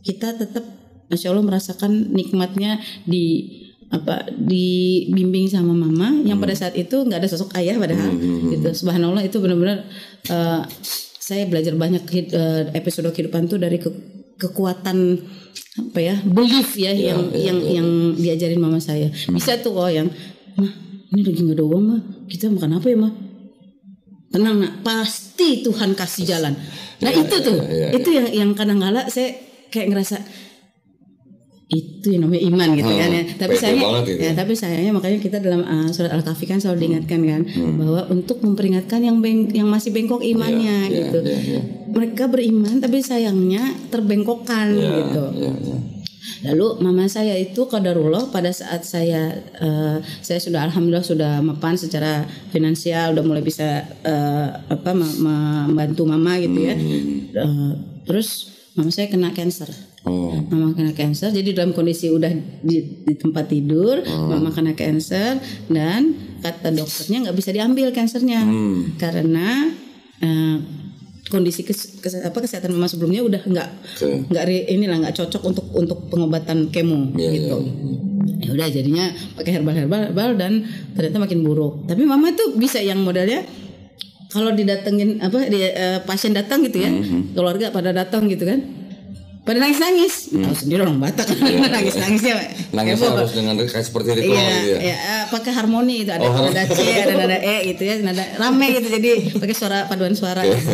kita tetap Masya Allah merasakan nikmatnya dibimbing sama mama yang pada saat itu nggak ada sosok ayah padahal gitu. Subhanallah itu benar-benar saya belajar banyak episode kehidupan tuh dari kekuatan belief ya, yang diajarin mama saya. Bisa tuh yang mah ini lagi nggak ada uang mah, kita makan apa ya mah? Tenang nak, pasti Tuhan kasih jalan. Nah itu tuh itu yang kadang-kala saya kayak ngerasa itu yang namanya iman gitu kan ya. Tapi sayangnya makanya kita dalam surat Al-Kahfi kan selalu diingatkan kan bahwa untuk memperingatkan yang masih bengkok imannya gitu. Mereka beriman tapi sayangnya terbengkokkan gitu. Lalu mama saya itu qadarullah pada saat saya sudah alhamdulillah sudah mapan secara finansial, udah mulai bisa membantu mama gitu ya. Terus mama saya kena cancer. Mama kena cancer, jadi dalam kondisi udah di tempat tidur, mama kena cancer dan kata dokternya nggak bisa diambil cancernya karena kondisi kesehatan mama sebelumnya udah nggak cocok untuk pengobatan kemo gitu. Ya udah jadinya pakai herbal dan ternyata makin buruk. Tapi mama itu bisa yang modalnya kalau didatengin pasien datang gitu ya, keluarga pada datang gitu kan. pada nangis-nangis. Tahu sendiri orang Batak kan nangis-nangisnya. Nangis harus dengan kayak seperti ritual gitu ya. Iya, pakai harmoni itu ada nada C, ada nada E gitu ya, nada rame gitu jadi pakai suara paduan suara. Gitu.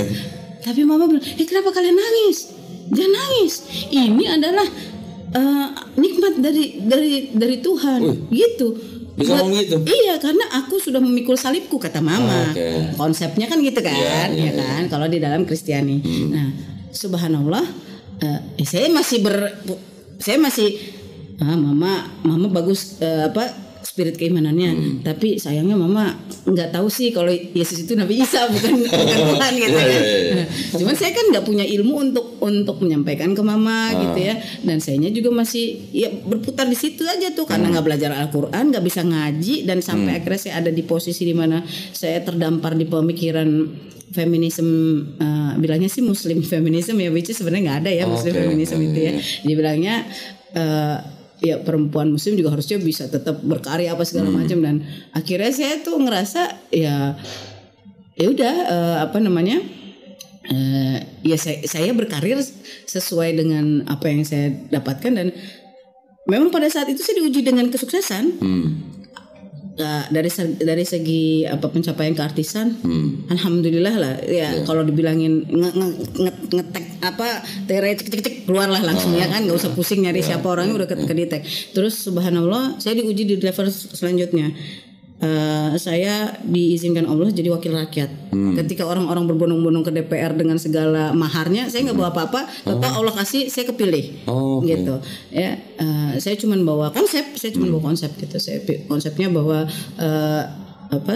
Tapi mama bilang, kenapa kalian nangis? Jangan nangis. Ini adalah nikmat dari Tuhan. Gitu. Bisa ngomong gitu? Iya, karena aku sudah memikul salibku kata mama. Konsepnya kan gitu kan, ya kan? Kalau di dalam Kristiani. Nah, subhanallah, saya masih mama bagus spirit keimanannya. Tapi sayangnya mama nggak tahu sih kalau Yesus itu Nabi Isa bukan Tuhan gitu ya. Cuman saya kan nggak punya ilmu untuk menyampaikan ke mama gitu ya. Dan sayanya juga masih berputar di situ aja tuh karena nggak belajar Al-Quran, nggak bisa ngaji dan sampai akhirnya saya ada di posisi di mana saya terdampar di pemikiran feminisme, bilangnya sih Muslim feminisme ya, which is sebenarnya nggak ada ya Muslim feminisme itu ya. Dia bilangnya ya perempuan muslim juga harusnya bisa tetap berkarya apa segala macam, dan akhirnya saya tuh ngerasa ya udah saya berkarir sesuai dengan apa yang saya dapatkan, dan memang pada saat itu saya diuji dengan kesuksesan. Dari segi pencapaian keartisan, alhamdulillah lah ya. Kalau dibilangin ngetek tere cek keluar lah langsung ya kan, nggak usah pusing nyari siapa orangnya, udah kedetek. Terus subhanallah saya diuji di level selanjutnya. Saya diizinkan Allah jadi wakil rakyat. Ketika orang-orang berbondong-bondong ke DPR dengan segala maharnya, saya nggak bawa apa-apa, tetap Allah kasih saya kepilih. Gitu ya. Saya cuma bawa konsep, gitu. Konsepnya bahwa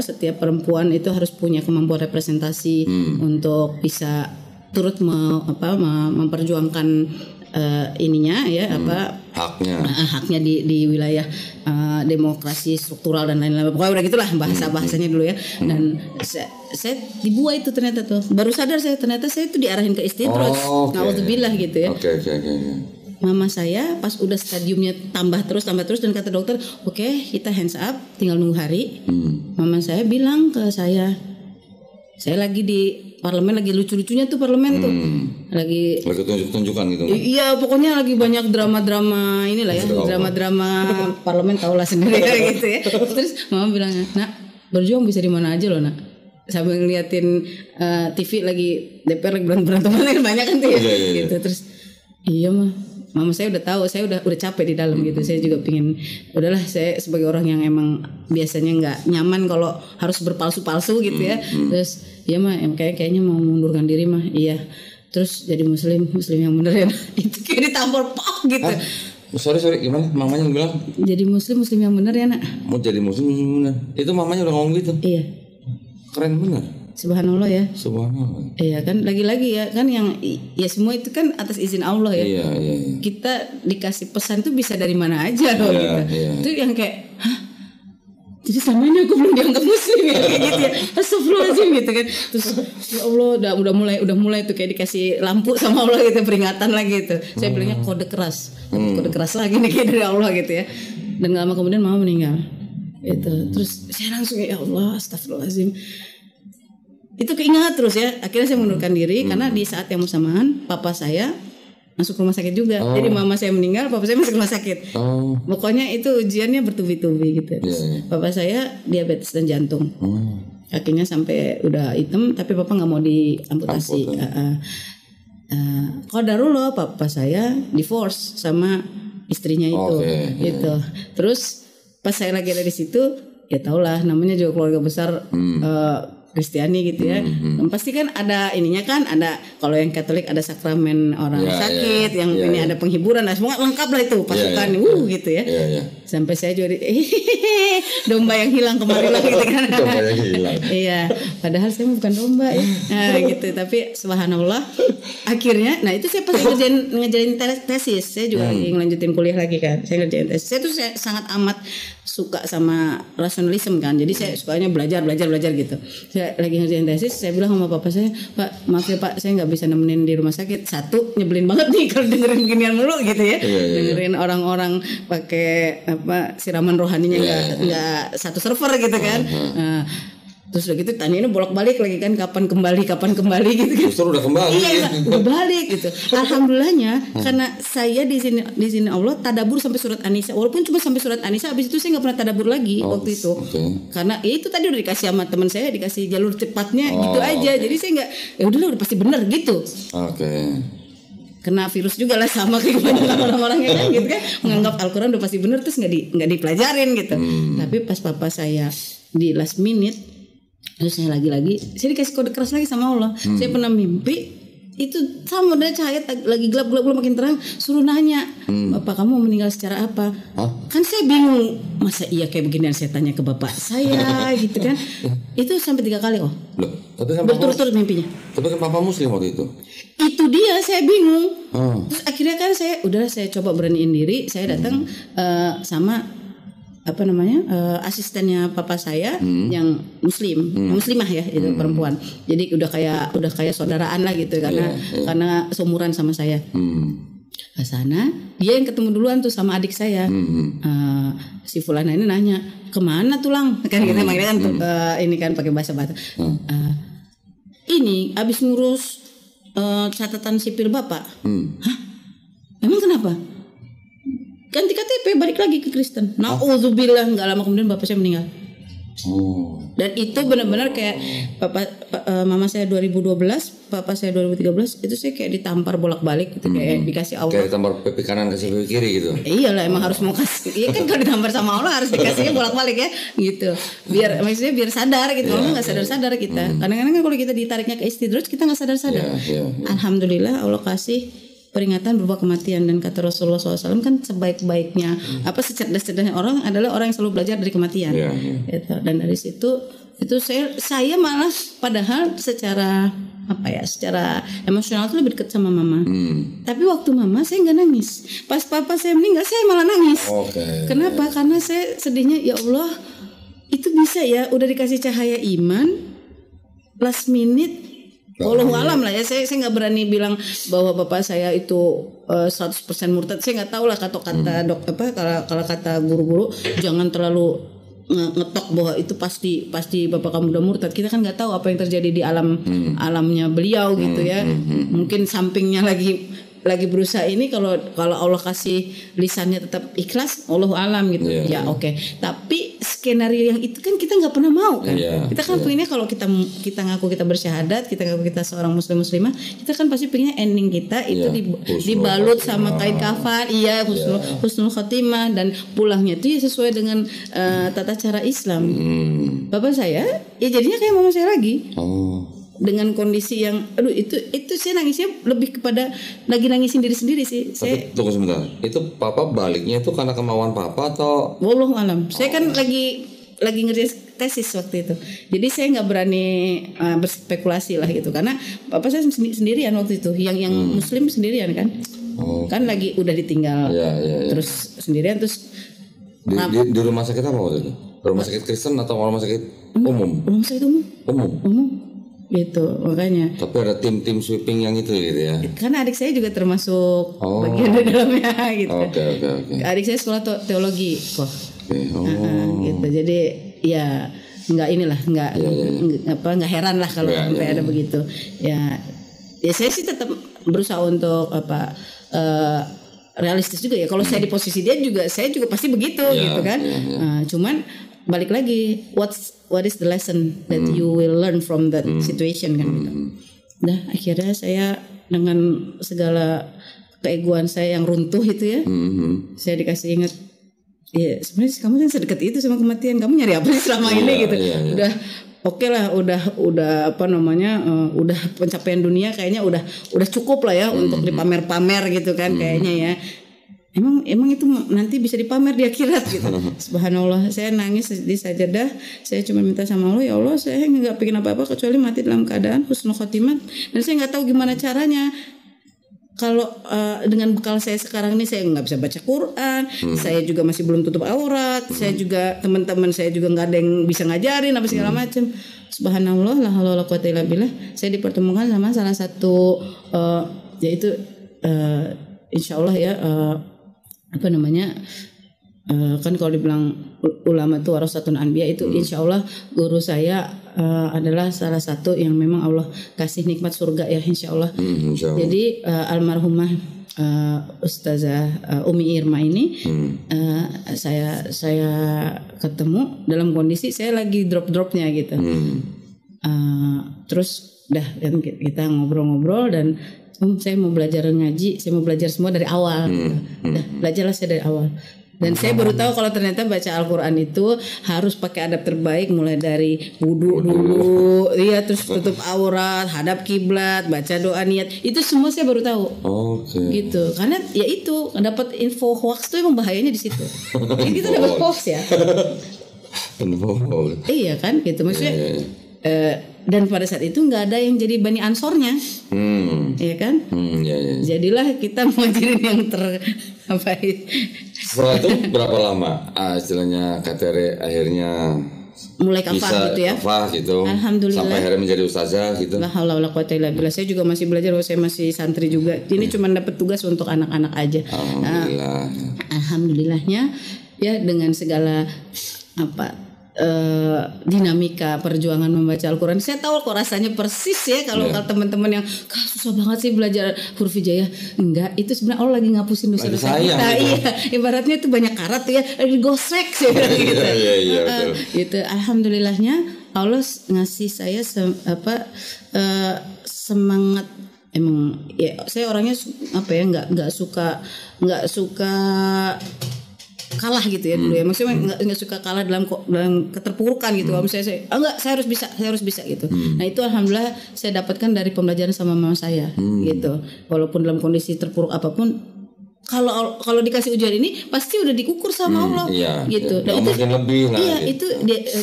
setiap perempuan itu harus punya kemampuan representasi untuk bisa turut memperjuangkan ininya ya haknya di wilayah demokrasi struktural dan lain-lain. Pokoknya udah gitulah bahasanya dulu ya. Dan saya dibuat itu ternyata tuh baru sadar saya ternyata saya itu diarahin ke istidroj. Nauzubillah gitu ya. Mama saya pas udah stadiumnya tambah terus dan kata dokter, oke, kita hands up, tinggal nunggu hari. Mama saya bilang ke saya lagi di parlemen, lagi lucu-lucunya tuh parlemen tuh. Lagi tunjuk-tunjukan gitu. Iya, pokoknya lagi banyak drama-drama inilah ya, drama-drama parlemen tahulah sendiri gitu ya. Terus mama bilang, "Nak, berjuang bisa di mana aja loh, Nak." Sambil ngeliatin TV lagi DPR lagi berantem banyak kan tuh ya. Gitu. Terus iya mama saya udah tahu, saya udah capek di dalam gitu. Saya juga pingin, udahlah, saya sebagai orang yang emang biasanya nggak nyaman kalau harus berpalsu-palsu gitu ya. Terus iya kayaknya mau mundurkan diri mah. Iya. Terus jadi muslim yang bener ya. Itu kayak ditampol pok gitu. Sorry gimana? Mamanya bilang jadi muslim yang bener ya, Nak. Mau jadi muslim bener. Itu mamanya udah ngomong gitu. Iya. Keren bener. Subhanallah ya. Subhanallah. Iya kan, lagi-lagi ya kan, yang ya semua itu kan atas izin Allah ya. Iya. Kita dikasih pesan tuh bisa dari mana aja loh gitu. Itu yang kayak, jadi selama ini aku belum dianggap muslim ya kayak gitu ya. Astagfirullahaladzim gitu kan. Terus ya Allah udah mulai tuh kayak dikasih lampu sama Allah gitu, peringatan lagi gitu. Saya bilangnya kode keras lagi nih kayak dari Allah gitu ya. Dan gak lama kemudian mama meninggal. Itu terus saya langsung ya Allah, astagfirullahaladzim. Itu keingat terus ya. Akhirnya saya mundurkan diri karena di saat yang bersamaan papa saya masuk rumah sakit juga. Jadi mama saya meninggal, papa saya masuk rumah sakit. Pokoknya itu ujiannya bertubi-tubi gitu. Papa saya diabetes dan jantung. Kakinya sampai udah hitam, tapi papa nggak mau diamputasi. Qadarullah, papa saya divorce sama istrinya itu. Gitu. Terus pas saya lagi ada di situ, ya tahulah namanya juga keluarga besar. Kristiani gitu ya. Pasti kan ada ininya kan, ada kalau yang Katolik ada sakramen orang sakit, yang ini ada penghiburan, semua lengkap lah itu pasukan gitu ya. Sampai saya juga domba yang hilang kemarin lah gitu kan. Domba yang hilang. Iya, padahal saya bukan domba ya. Gitu, tapi subhanallah akhirnya, nah itu saya pas ngerjain tesis, saya juga lagi ngelanjutin kuliah lagi kan. Saya ngerjain tesis. Saya tuh sangat amat suka sama rasionalisme kan. Jadi saya sukanya belajar gitu. Saya lagi ngerjain tesis, saya bilang sama papa saya, "Pak, maaf ya Pak, saya nggak bisa nemenin di rumah sakit. Satu, nyebelin banget nih kalau dengerin beginian mulu gitu ya. Dengerin orang-orang pakai siraman rohaninya nggak satu server gitu kan. Terus udah gitu tanya ini bolak-balik lagi kan kapan kembali gitu kan. Justru udah kembali. Iya, udah balik gitu. Alhamdulillahnya karena saya di sini Allah tadabur sampai surat An-Nisa. Walaupun cuma sampai surat An-Nisa, habis itu saya enggak pernah tadabur lagi waktu itu. Karena ya itu tadi udah dikasih sama teman saya, dikasih jalur cepatnya gitu aja. Jadi saya enggak ya udahlah udah pasti benar gitu. Kena virus juga lah sama kayak kebanyakan orang-orangnya kan gitu kan, menganggap Al-Quran udah pasti benar terus nggak dipelajarin gitu. Tapi pas papa saya di last minute, terus saya lagi-lagi saya dikasih kode keras lagi sama Allah. Saya pernah mimpi itu sama udah cahaya lagi gelap makin terang, suruh nanya, Bapak kamu meninggal secara apa? Kan saya bingung, masa iya kayak beginian saya tanya ke bapak saya gitu kan. Itu sampai 3 kali tapi kan berturut-turut mimpinya. Tapi kan papa muslim waktu itu. Itu dia saya bingung. Terus akhirnya kan saya coba beraniin diri, saya datang sama asistennya papa saya yang muslimah ya itu perempuan. Jadi udah kayak saudaraan lah gitu karena seumuran sama saya. Ke sana dia yang ketemu duluan tuh sama adik saya. Si Fulana ini nanya kemana tuh Lang kan kita manggilnya kan ini kan pakai bahasa Batak. Ini abis ngurus catatan sipil bapak. Hah? Emang kenapa? Ganti KTP balik lagi ke Kristen. Nauzubillah, nggak lama kemudian bapak saya meninggal. Dan itu benar-benar kayak mama saya 2012, papa saya 2013, itu saya kayak ditampar bolak-balik gitu, kayak dikasih Allah. Kayak ditampar pipi kanan kasih pipi kiri gitu. Iyalah emang harus mau kasih. Iya kan kalau ditampar sama Allah harus dikasihnya bolak-balik ya gitu. Maksudnya biar sadar gitu. Kalau nggak sadar-sadar kita. Kadang-kadang kan kalau kita ditariknya ke istidraj kita nggak sadar-sadar. Alhamdulillah Allah kasih peringatan berupa kematian, dan kata Rasulullah SAW kan sebaik-baiknya secerdas-cerdasnya orang adalah orang yang selalu belajar dari kematian. Gitu. Dan dari situ saya malah padahal secara emosional tuh lebih dekat sama mama. Tapi waktu mama saya nggak nangis. Pas papa saya meninggal saya malah nangis. Kenapa? Karena saya sedihnya, ya Allah itu bisa ya udah dikasih cahaya iman last minute. Wallahu alam lah ya, saya nggak berani bilang bahwa bapak saya itu 100% murtad. Saya nggak tahu lah kata-kata kalau kata guru-guru jangan terlalu ngetok bahwa itu pasti bapak kamu udah murtad. Kita kan nggak tahu apa yang terjadi di alamnya beliau gitu ya. Mungkin sampingnya lagi berusaha ini, kalau Allah kasih lisannya tetap ikhlas, Allahu alam gitu. Oke. Tapi skenario yang itu kan kita nggak pernah mau kan. Kita kan pengennya kalau kita ngaku kita bersyahadat, kita ngaku kita seorang muslimah, kita kan pasti pengennya ending kita itu dibalut sama kain kafan, husnul khotimah, dan pulangnya itu sesuai dengan tata cara Islam. Bapak saya ya jadinya kayak mama saya lagi. Dengan kondisi yang itu saya nangisnya lebih kepada lagi nangisin diri sendiri sih. Tunggu sebentar. Itu papa baliknya itu karena kemauan papa atau? Wallahu alam. Saya kan lagi ngerjain tesis waktu itu. Jadi saya nggak berani berspekulasi lah gitu, karena papa saya sendirian waktu itu. Yang muslim sendirian kan. Kan lagi udah ditinggal. Terus sendirian terus di rumah sakit apa waktu itu? Rumah sakit Kristen atau rumah sakit umum? Rumah sakit umum. Gitu makanya. Tapi ada tim sweeping yang itu gitu ya. Karena adik saya juga termasuk bagian di dalamnya gitu. Oke. Adik saya sekolah teologi kok. Gitu. Jadi ya nggak heran lah kalau sampai ada begitu. Ya saya sih tetap berusaha untuk realistis juga ya. Kalau saya di posisi dia juga, saya juga pasti begitu gitu kan. Cuman balik lagi, what is the lesson that you will learn from that situation kan gitu. Nah akhirnya saya dengan segala keegoan saya yang runtuh itu ya, saya dikasih ingat, ya sebenarnya kamu kan sedekat itu sama kematian, kamu nyari apa sih selama ini gitu. Udah oke lah, udah udah pencapaian dunia kayaknya udah cukup lah ya untuk dipamer-pamer gitu kan kayaknya ya. Emang itu nanti bisa dipamer di akhirat gitu. Subhanallah, saya nangis di sajadah. Saya cuma minta sama Allah, ya Allah, saya nggak pengen apa-apa kecuali mati dalam keadaan husnul khotimah. Dan saya nggak tahu gimana caranya. Kalau dengan bekal saya sekarang ini, saya nggak bisa baca Quran, saya juga masih belum tutup aurat, saya juga teman-teman saya juga nggak ada yang bisa ngajarin apa segala macam. Subhanallah, la haula wala quwata illa billah. Saya dipertemukan sama salah satu yaitu insyaallah ya. Kan kalau dibilang ulama itu warasatun anbiya, itu insyaallah guru saya adalah salah satu yang memang Allah kasih nikmat surga ya insya Allah. Insya Allah. Jadi almarhumah Ustazah Umi Irma ini saya ketemu dalam kondisi saya lagi drop-dropnya gitu. Terus dah kan kita ngobrol-ngobrol dan saya mau belajar ngaji, saya mau belajar semua dari awal. Dah belajarlah saya dari awal. Dan saya baru tahu kalau ternyata baca Al-Quran itu harus pakai adab terbaik, mulai dari wudu dulu, iya, terus tutup aurat, hadap kiblat, baca doa niat, itu semua saya baru tahu. Gitu, karena ya itu dapat info hoax tuh emang bahayanya di situ. Kita dapat hoax ya. Iya kan, gitu maksudnya. Dan pada saat itu nggak ada yang jadi Bani Ansornya, iya kan? Jadilah kita ngajarin yang Setelah itu berapa lama istilahnya KTR akhirnya mulai kafah gitu ya? Kafah gitu. Alhamdulillah. Sampai akhirnya menjadi ustazah gitu. La haula wala quwata illa billah. Saya juga masih belajar, saya masih santri juga. Ini cuma dapat tugas untuk anak-anak aja. Alhamdulillah. Alhamdulillahnya ya dengan segala dinamika perjuangan membaca Al-Quran. Saya tahu kok rasanya persis ya kalau teman-teman yang susah banget sih belajar huruf hijaiyah. Enggak, itu sebenarnya Allah lagi ngapusin dosa-dosa kita. Iya, ibaratnya itu banyak karat ya, lagi gosrek sih gitu. Gitu. Alhamdulillahnya Allah ngasih saya semangat. Emang ya saya orangnya nggak suka kalah gitu ya dulu ya, maksudnya nggak suka kalah dalam keterpurukan gitu. Kalau misalnya saya harus bisa gitu. Nah itu alhamdulillah saya dapatkan dari pembelajaran sama mama saya gitu. Walaupun dalam kondisi terpuruk apapun, kalau dikasih ujian ini pasti udah dikukur sama Allah gitu. Dan itu lebih itu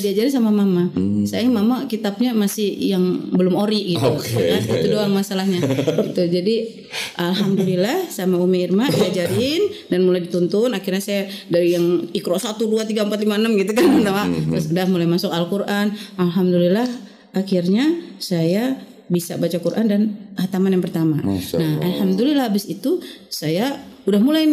diajarin sama mama. Sayang mama kitabnya masih yang belum ori gitu. Itu doang masalahnya gitu. Jadi alhamdulillah sama Umi Irma diajarin dan mulai dituntun. Akhirnya saya dari yang Iqra 1 2 3 4 5 6 gitu kan, terus udah mulai masuk Al-Qur'an. Alhamdulillah akhirnya saya bisa baca Quran dan hataman yang pertama. Nah, alhamdulillah habis itu saya udah mulai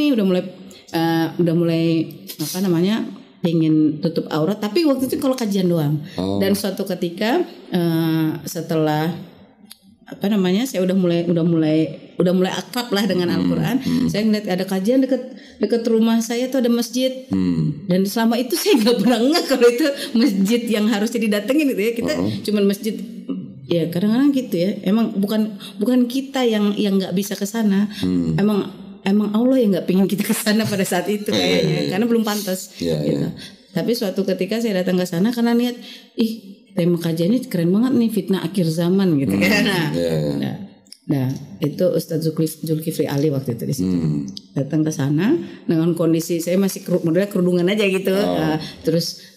pengen tutup aurat, tapi waktu itu kalau kajian doang. Dan suatu ketika setelah saya udah mulai akrab lah dengan Al-Quran. Saya ngeliat ada kajian dekat rumah saya tuh ada masjid. Dan selama itu saya nggak pernah ngeh kalau itu masjid yang harusnya didatengin gitu ya. Kita cuman masjid. Ya kadang-kadang gitu ya. Emang bukan kita yang nggak bisa ke sana. Emang Allah yang nggak pengen kita ke sana pada saat itu kayaknya. Karena belum pantas. Gitu. Tapi suatu ketika saya datang ke sana karena niat, tema kajian ini keren banget nih, fitnah akhir zaman gitu kan. Nah, itu Ustadz Zulkifli Ali waktu itu di situ. Datang ke sana dengan kondisi saya masih modalnya kerudungan aja gitu. Terus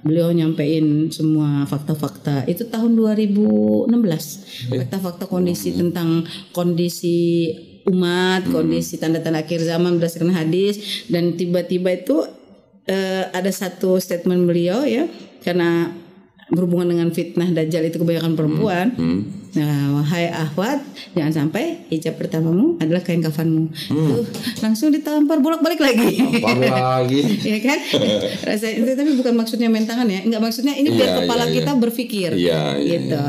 beliau nyampein semua fakta-fakta itu tahun 2016. Fakta-fakta kondisi tentang kondisi umat, kondisi tanda-tanda akhir zaman berdasarkan hadis. Dan tiba-tiba itu ada satu statement beliau ya, karena berhubungan dengan fitnah Dajjal itu kebanyakan perempuan. Nah, wahai akhwat, jangan sampai hijab pertamamu adalah kain kafanmu. Itu langsung ditampar bolak-balik lagi. Ya kan? Rasanya itu, tapi bukan maksudnya main tangan ya. Enggak, maksudnya ini biar kepala kita berpikir. Gitu.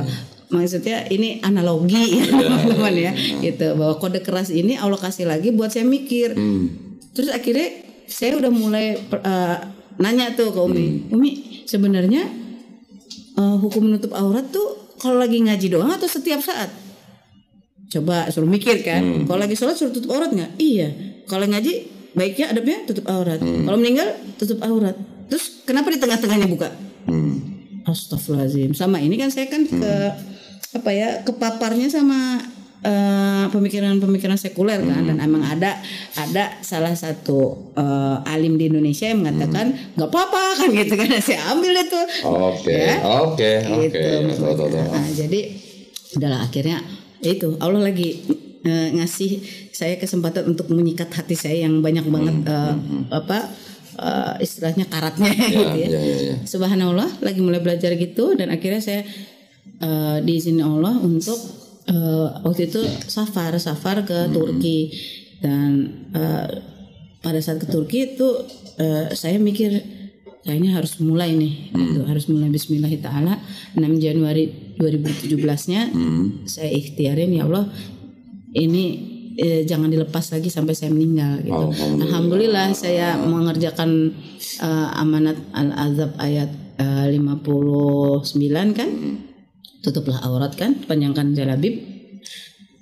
Maksudnya ini analogi teman-teman ya. Gitu, bahwa kode keras ini Allah kasih lagi buat saya mikir. Terus akhirnya saya udah mulai nanya tuh ke Umi, sebenarnya hukum menutup aurat tuh kalau lagi ngaji doang atau setiap saat? Coba suruh mikir kan. Kalau lagi sholat suruh tutup aurat nggak? Iya. Kalau ngaji baiknya adabnya tutup aurat. Kalau meninggal tutup aurat. Terus kenapa di tengah-tengahnya buka? Astagfirullahaladzim. Sama ini kan saya kan kepaparnya sama pemikiran-pemikiran sekuler kan. Dan emang ada salah satu alim di Indonesia yang mengatakan nggak apa-apa kan gitu kan. Saya ambil itu. Oke. Nah, jadi udahlah akhirnya itu Allah lagi ngasih saya kesempatan untuk menyikat hati saya yang banyak banget istilahnya karatnya gitu ya. Subhanallah lagi mulai belajar gitu, dan akhirnya saya diizinin Allah untuk waktu itu safar ke Turki. Dan pada saat ke Turki itu saya mikir kayaknya harus mulai nih, gitu. Harus mulai Bismillahirrahmanirrahim. 6 Januari 2017-nya saya ikhtiarin, ya Allah ini jangan dilepas lagi sampai saya meninggal gitu. Alhamdulillah saya mengerjakan amanat Al-Ahzab ayat 59 kan, tutuplah aurat kan, panjangkan jalabib.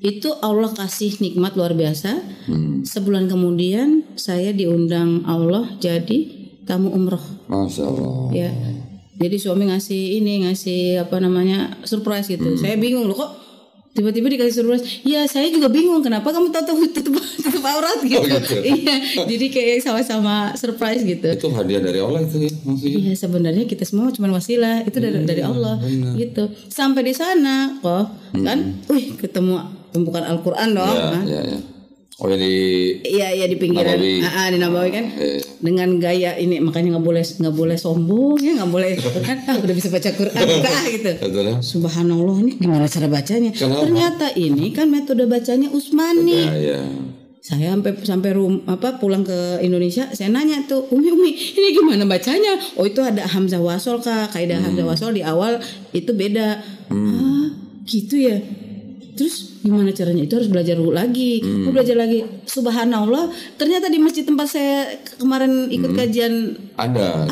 Itu Allah kasih nikmat luar biasa. Sebulan kemudian saya diundang Allah jadi tamu umroh. Masya Allah. Ya, jadi suami ngasih surprise gitu. Saya bingung loh, kok tiba-tiba dikasih surprise. Ya saya juga bingung kenapa kamu tutup aurat gitu. Iya, jadi kayak sama-sama surprise gitu. Itu hadiah dari Allah itu ya maksudnya. Iya, sebenarnya kita semua cuma wasilah, itu dari Allah gitu. Sampai di sana kok kan, ketemu tumpukan Al-Qur'an dong. Ya. Oh ya di pinggiran di Nabawi kan, dengan gaya ini, makanya nggak boleh sombong ya, nggak boleh kan udah bisa baca Quran gitu. Subhanallah, ini gimana cara bacanya? Kenapa? Ternyata ini kan metode bacanya Utsmani. Saya sampai pulang ke Indonesia, saya nanya tuh Umi ini gimana bacanya? Oh itu ada hamzah wasol Kak, kaidah hamzah wasol di awal itu beda. Gitu ya. Terus gimana caranya? Itu harus belajar lagi. Belajar lagi. Subhanallah, ternyata di masjid tempat saya kemarin ikut kajian ada.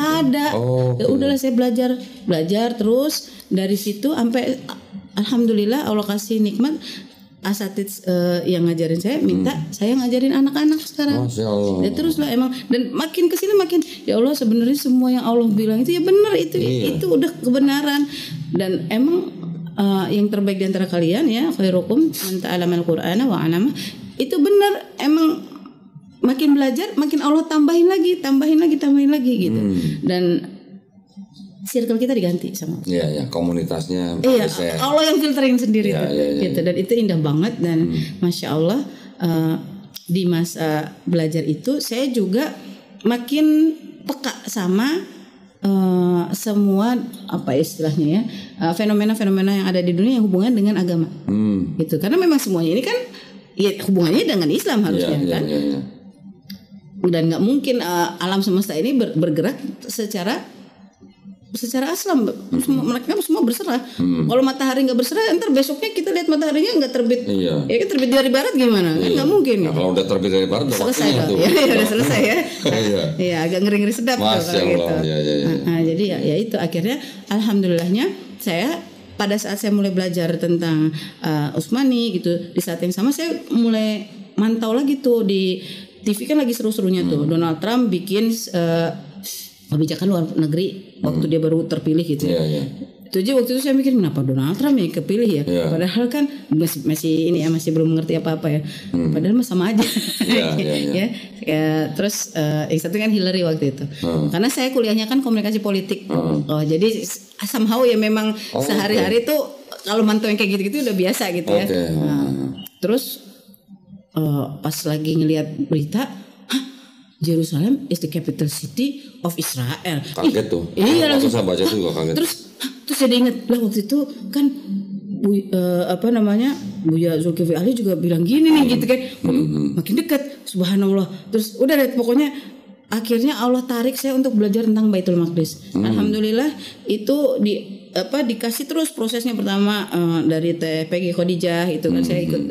Ya udahlah, saya belajar terus dari situ sampai alhamdulillah Allah kasih nikmat asatidz yang ngajarin saya minta saya ngajarin anak-anak sekarang. Masya Allah. Ya teruslah emang, dan makin kesini makin ya Allah, sebenarnya semua yang Allah bilang itu ya benar, itu udah kebenaran. Dan emang yang terbaik di antara kalian ya khairukum man ta'allamal Qur'ana wa 'allama, itu benar. Emang makin belajar makin Allah tambahin lagi gitu. Dan circle kita diganti sama komunitasnya. Allah yang filterin sendiri gitu. Dan itu indah banget. Dan Masya Allah, di masa belajar itu saya juga makin peka sama semua istilahnya ya, fenomena-fenomena yang ada di dunia yang hubungan dengan agama gitu. Karena memang semuanya ini kan ya hubungannya dengan Islam harusnya kan. Dan nggak mungkin alam semesta ini bergerak secara aslam. Mereka semua berserah. Kalau matahari nggak berserah, ntar besoknya kita lihat mataharinya nggak terbit. Ya kan terbit dari barat gimana? Kan nggak mungkin. Nah, kalau udah terbit dari barat udah selesai tuh. Udah selesai ya. Iya, agak ngeri-ngeri sedap tuh kalau gitu. Nah, jadi ya itu akhirnya alhamdulillahnya saya pada saat saya mulai belajar tentang Utsmani gitu, di saat yang sama saya mulai mantau lagi tuh di TV kan lagi seru-serunya tuh Donald Trump bikin kebijakan luar negeri waktu dia baru terpilih gitu ya. Itu aja waktu itu saya mikir kenapa Donald Trump ya kepilih ya. Padahal kan masih ini ya, masih belum mengerti apa-apa ya. Padahal sama aja. Terus yang satu kan Hillary waktu itu. Karena saya kuliahnya kan komunikasi politik. Jadi somehow ya memang sehari-hari tuh kalau mantau yang kayak gitu-gitu udah biasa gitu ya. Terus pas lagi ngelihat berita, Jerusalem is the capital city of Israel. Kaget tuh. Iya langsung. Saya baca juga kaget. Terus saya ingat lah waktu itu kan Buya Zulkifli Ali juga bilang gini nih gitu kan. Makin dekat, subhanallah. Terus udah deh pokoknya akhirnya Allah tarik saya untuk belajar tentang Baitul Maqdis. Alhamdulillah itu dikasih terus prosesnya. Pertama dari Peggy Khadijah itu kan saya ikut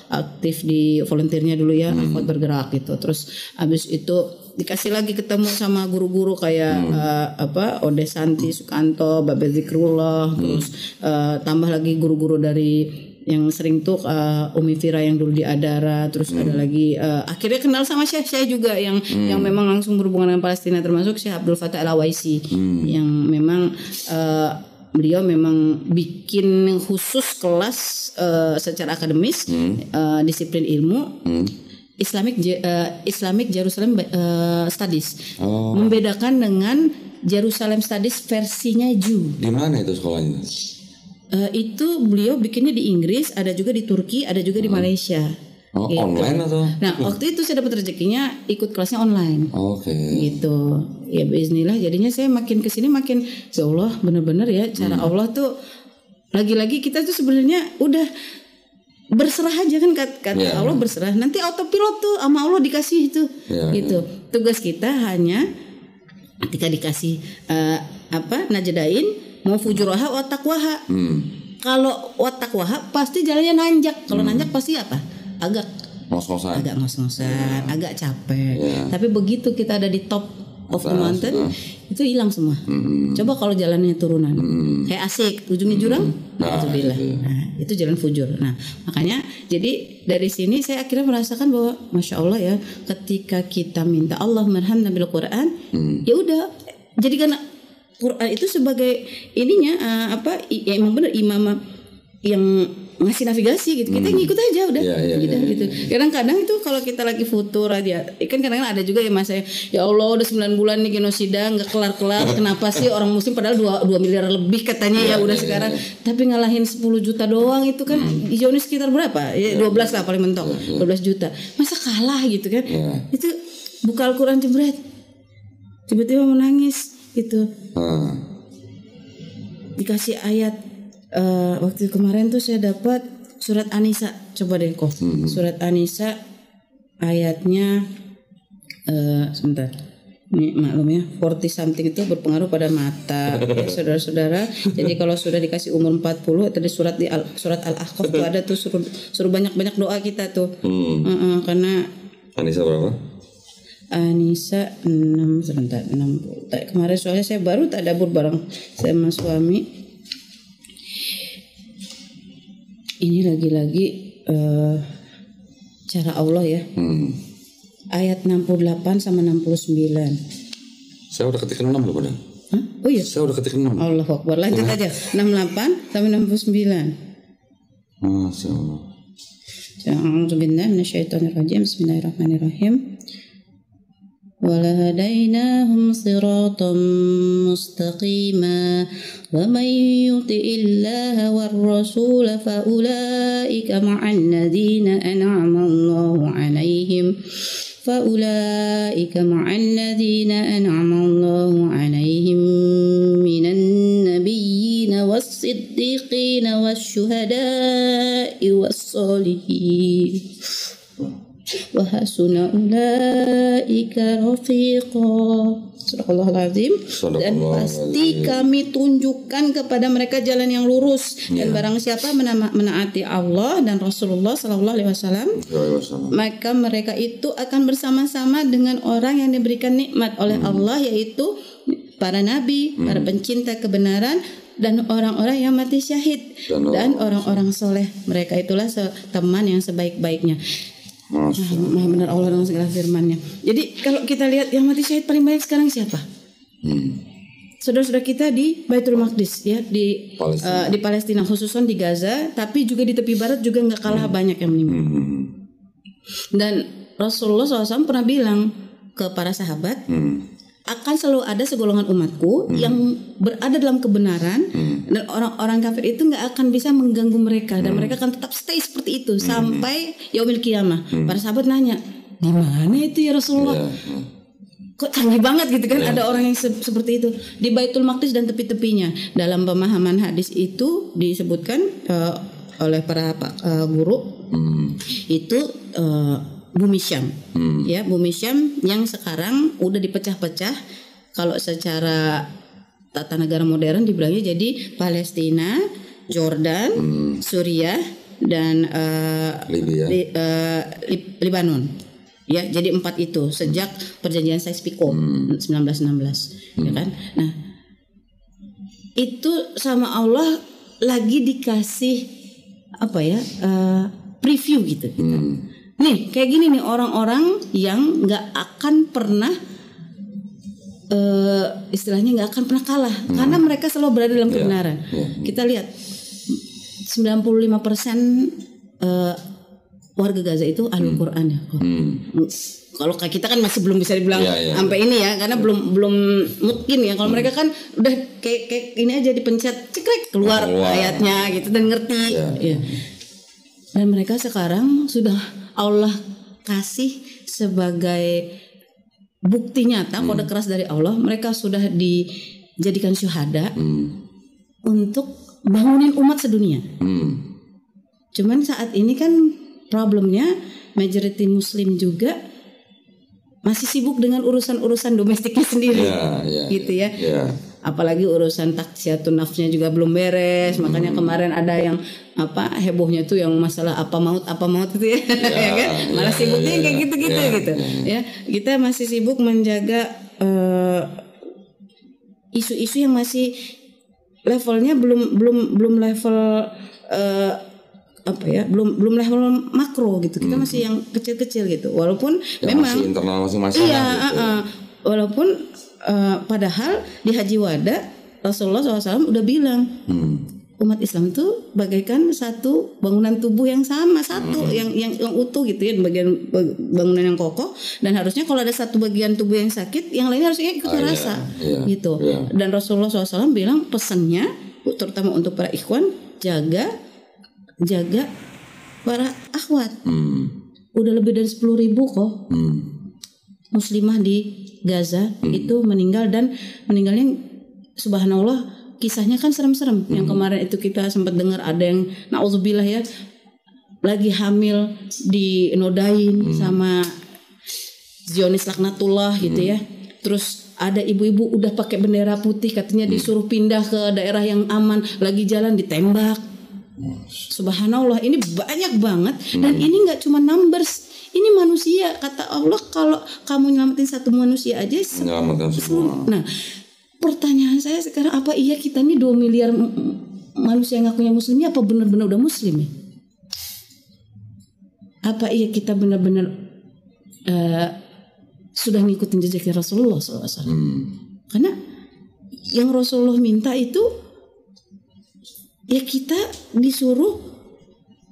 aktif di volunteernya dulu ya, Akhwat Bergerak gitu. Terus habis itu dikasih lagi ketemu sama guru-guru kayak Ode Santi Sukanto, Babe Zikrullah, terus tambah lagi guru-guru dari yang sering tuh Umi Fira yang dulu di Adara, terus ada lagi akhirnya kenal sama Syekh juga yang memang langsung berhubungan dengan Palestina, termasuk Syekh Abdul Fattah Al-Awaisi yang memang beliau memang bikin khusus kelas secara akademis disiplin ilmu Islamic Jerusalem Studies, membedakan dengan Jerusalem Studies versinya Jew. Di mana itu sekolahnya? Itu beliau bikinnya di Inggris, ada juga di Turki, ada juga di Malaysia. Gitu. Online atau? Nah waktu itu saya dapat rezekinya ikut kelasnya online. Gitu. Ya bismillah. Jadinya saya makin kesini makin ya Allah benar-benar ya cara Allah tuh lagi-lagi kita tuh sebenarnya udah berserah aja kan kata Allah berserah. Nanti autopilot tuh sama Allah dikasih itu. Gitu. Tugas kita hanya ketika dikasih najdain mau fujuraha wa taqwaha. Kalau wa taqwaha pasti jalannya nanjak. Kalau nanjak pasti apa? Agak ngos-ngosan, agak capek. Tapi begitu kita ada di top of the mountain, itu hilang semua. Coba kalau jalannya turunan, kayak asik, ujungnya jurang, itu jalan fujur. Nah, makanya jadi dari sini saya akhirnya merasakan bahwa masya Allah ya, ketika kita minta Allah merhamna bil Quran, ya udah, jadikan Quran itu sebagai ininya emang benar imam yang ngasih navigasi gitu, kita ngikut aja udah gitu. Kadang-kadang itu kalau kita lagi futur aja, kan kadang-kadang ada juga ya mas ya Allah udah 9 bulan nih genosida nggak kelar-kelar, kenapa sih orang muslim padahal 2 miliar lebih katanya udah sekarang, tapi ngalahin 10 juta doang itu kan Zionis sekitar berapa? Ya 12 lah paling mentok, 12 juta, masa kalah gitu kan? Itu buka Al-Quran jebret, tiba-tiba menangis gitu, dikasih ayat. Waktu kemarin tuh saya dapat surat An-Nisa, coba deh kok surat An-Nisa ayatnya sebentar ini maklum ya 40 something itu berpengaruh pada mata ya saudara-saudara. Jadi kalau sudah dikasih umur 40 tadi surat Al-Ahqaf tuh ada tuh suruh banyak-banyak doa kita tuh karena An-Nisa berapa? An-Nisa 6 sebentar 60. Kemarin soalnya saya baru tadabbur bareng sama suami. Ini lagi-lagi cara Allah ya. Ayat 68 sama 69. Saya udah ketik 6 belum ada? Hah? Oh iya. Saya udah ketik 6. Allahu Akbar. Lanjut aja. 68 sampai 69. Masya Allah. A'udzubillahi minasyaitonirrajim. Bismillahirrahmanirrahim. وَلَهَدَيْنَاهُمْ صِرَاطًا مُسْتَقِيمًا وَمَنْ يُطِعِ اللَّهَ وَالرَّسُولَ فَأُولَئِكَ مَعَ الَّذِينَ أَنْعَمَ اللَّهُ عَلَيْهِمْ مِنَ النَّبِيِّينَ وَالصِّدِّيقِينَ وَالشُّهَدَاءِ وَالصَّالِحِينَ وَحَسُنَ أُولَئِكَ رَفِيقًا. Sadaqallahul azim. Dan pasti kami tunjukkan kepada mereka jalan yang lurus. Dan barang siapa menaati Allah dan Rasulullah sallallahu alaihi wasallam, maka mereka itu akan bersama-sama dengan orang yang diberikan nikmat oleh Allah, yaitu para nabi, para pencinta kebenaran, dan orang-orang yang mati syahid dan orang-orang soleh. Mereka itulah teman yang sebaik-baiknya. Maha benar Allah dengan segala firman-Nya. Jadi kalau kita lihat yang mati syahid paling banyak sekarang siapa? Saudara-saudara kita di Baitul Maqdis ya, di Palestina khususnya di Gaza, tapi juga di tepi barat juga nggak kalah banyak yang meninggal. Dan Rasulullah SAW pernah bilang ke para sahabat, akan selalu ada segolongan umatku yang berada dalam kebenaran, dan orang-orang kafir itu nggak akan bisa mengganggu mereka, dan mereka akan tetap stay seperti itu sampai yaumil qiyamah. Para sahabat nanya, di mana itu ya Rasulullah? Kok canggih banget gitu kan? Ada orang yang seperti itu di Baitul Maqdis dan tepi-tepinya. Dalam pemahaman hadis itu disebutkan oleh para guru itu Bumi Syam, ya Bumi Syam yang sekarang udah dipecah-pecah. Kalau secara tata negara modern dibilangnya jadi Palestina, Jordan, Suriah, dan Lebanon. Ya, jadi 4 itu sejak perjanjian Sykes-Picot 1916, ya kan? Nah, itu sama Allah lagi dikasih preview gitu. Nih kayak gini nih orang-orang yang nggak akan pernah istilahnya nggak akan pernah kalah karena mereka selalu berada dalam kebenaran. Kita lihat 95% warga Gaza itu ahlul Quran ya. Kalau kayak kita kan masih belum bisa dibilang sampai ini ya, karena belum mungkin ya. Kalau mereka kan udah kayak ini aja dipencet cekrek keluar ayatnya gitu dan ngerti. Dan mereka sekarang sudah Allah kasih sebagai bukti nyata kode keras dari Allah, mereka sudah dijadikan syuhada untuk bangunin umat sedunia. Cuman saat ini kan problemnya majority Muslim juga masih sibuk dengan urusan-urusan domestiknya sendiri, gitu ya. Apalagi urusan taksiyatun nafsnya juga belum beres. Makanya kemarin ada yang hebohnya tuh yang masalah apa maut itu ya, ya kan? Malah sibuknya kayak gitu-gitu gitu. Ya, kita masih sibuk menjaga isu-isu yang masih levelnya belum level belum level makro gitu. Kita masih yang kecil-kecil gitu. Walaupun ya, memang masih internal masing-masing gitu. Walaupun padahal di Haji Wada Rasulullah SAW udah bilang umat Islam itu bagaikan satu bangunan tubuh yang sama, yang utuh gitu ya, bagian bangunan yang kokoh, dan harusnya kalau ada satu bagian tubuh yang sakit, yang lainnya harusnya ikut merasa gitu. Dan Rasulullah SAW bilang pesannya terutama untuk para ikhwan, jaga para akhwat. Udah lebih dari 10.000 kok muslimah di Gaza itu meninggal, dan meninggalnya subhanallah kisahnya kan serem-serem. Yang kemarin itu kita sempat dengar ada yang naudzubillah ya lagi hamil dinodain sama Zionis laknatullah gitu ya. Terus ada ibu-ibu udah pakai bendera putih katanya disuruh pindah ke daerah yang aman, lagi jalan ditembak. Subhanallah, ini banyak banget dan ini nggak cuma numbers. Ini manusia, kata Allah, kalau kamu nyelamatin satu manusia aja menyelamatkan semua. Nah, pertanyaan saya sekarang, apa iya kita nih 2 miliar manusia yang ngakunya muslim, apa benar-benar udah muslim ya? Apa iya kita benar-benar sudah ngikutin jejaknya Rasulullah SAW? Karena yang Rasulullah minta itu ya kita disuruh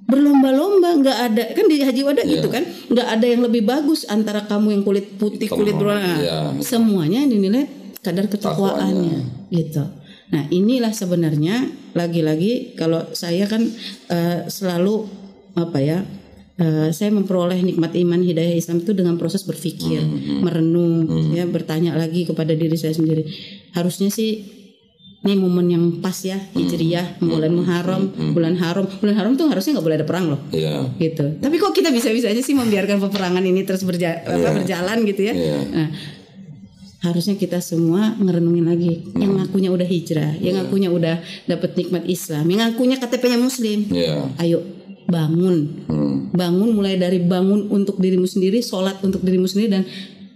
berlomba-lomba, nggak ada kan di Haji Wada gitu kan, nggak ada yang lebih bagus antara kamu yang kulit putih, kulit berwarna, semuanya dinilai kadar ketakwaannya gitu. Nah inilah sebenarnya lagi-lagi kalau saya kan selalu saya memperoleh nikmat iman hidayah Islam itu dengan proses berpikir, merenung, ya bertanya lagi kepada diri saya sendiri. Harusnya sih ini momen yang pas ya, Hijriyah, bulan Muharram, bulan haram tuh harusnya nggak boleh ada perang loh, gitu. Tapi kok kita bisa-bisa aja sih membiarkan peperangan ini terus berjalan gitu ya. Nah, harusnya kita semua ngerenungin lagi, yang ngakunya udah hijrah, yang ngakunya udah dapet nikmat Islam, yang ngakunya KTP-nya Muslim, ayo bangun mulai dari bangun untuk dirimu sendiri, sholat untuk dirimu sendiri, dan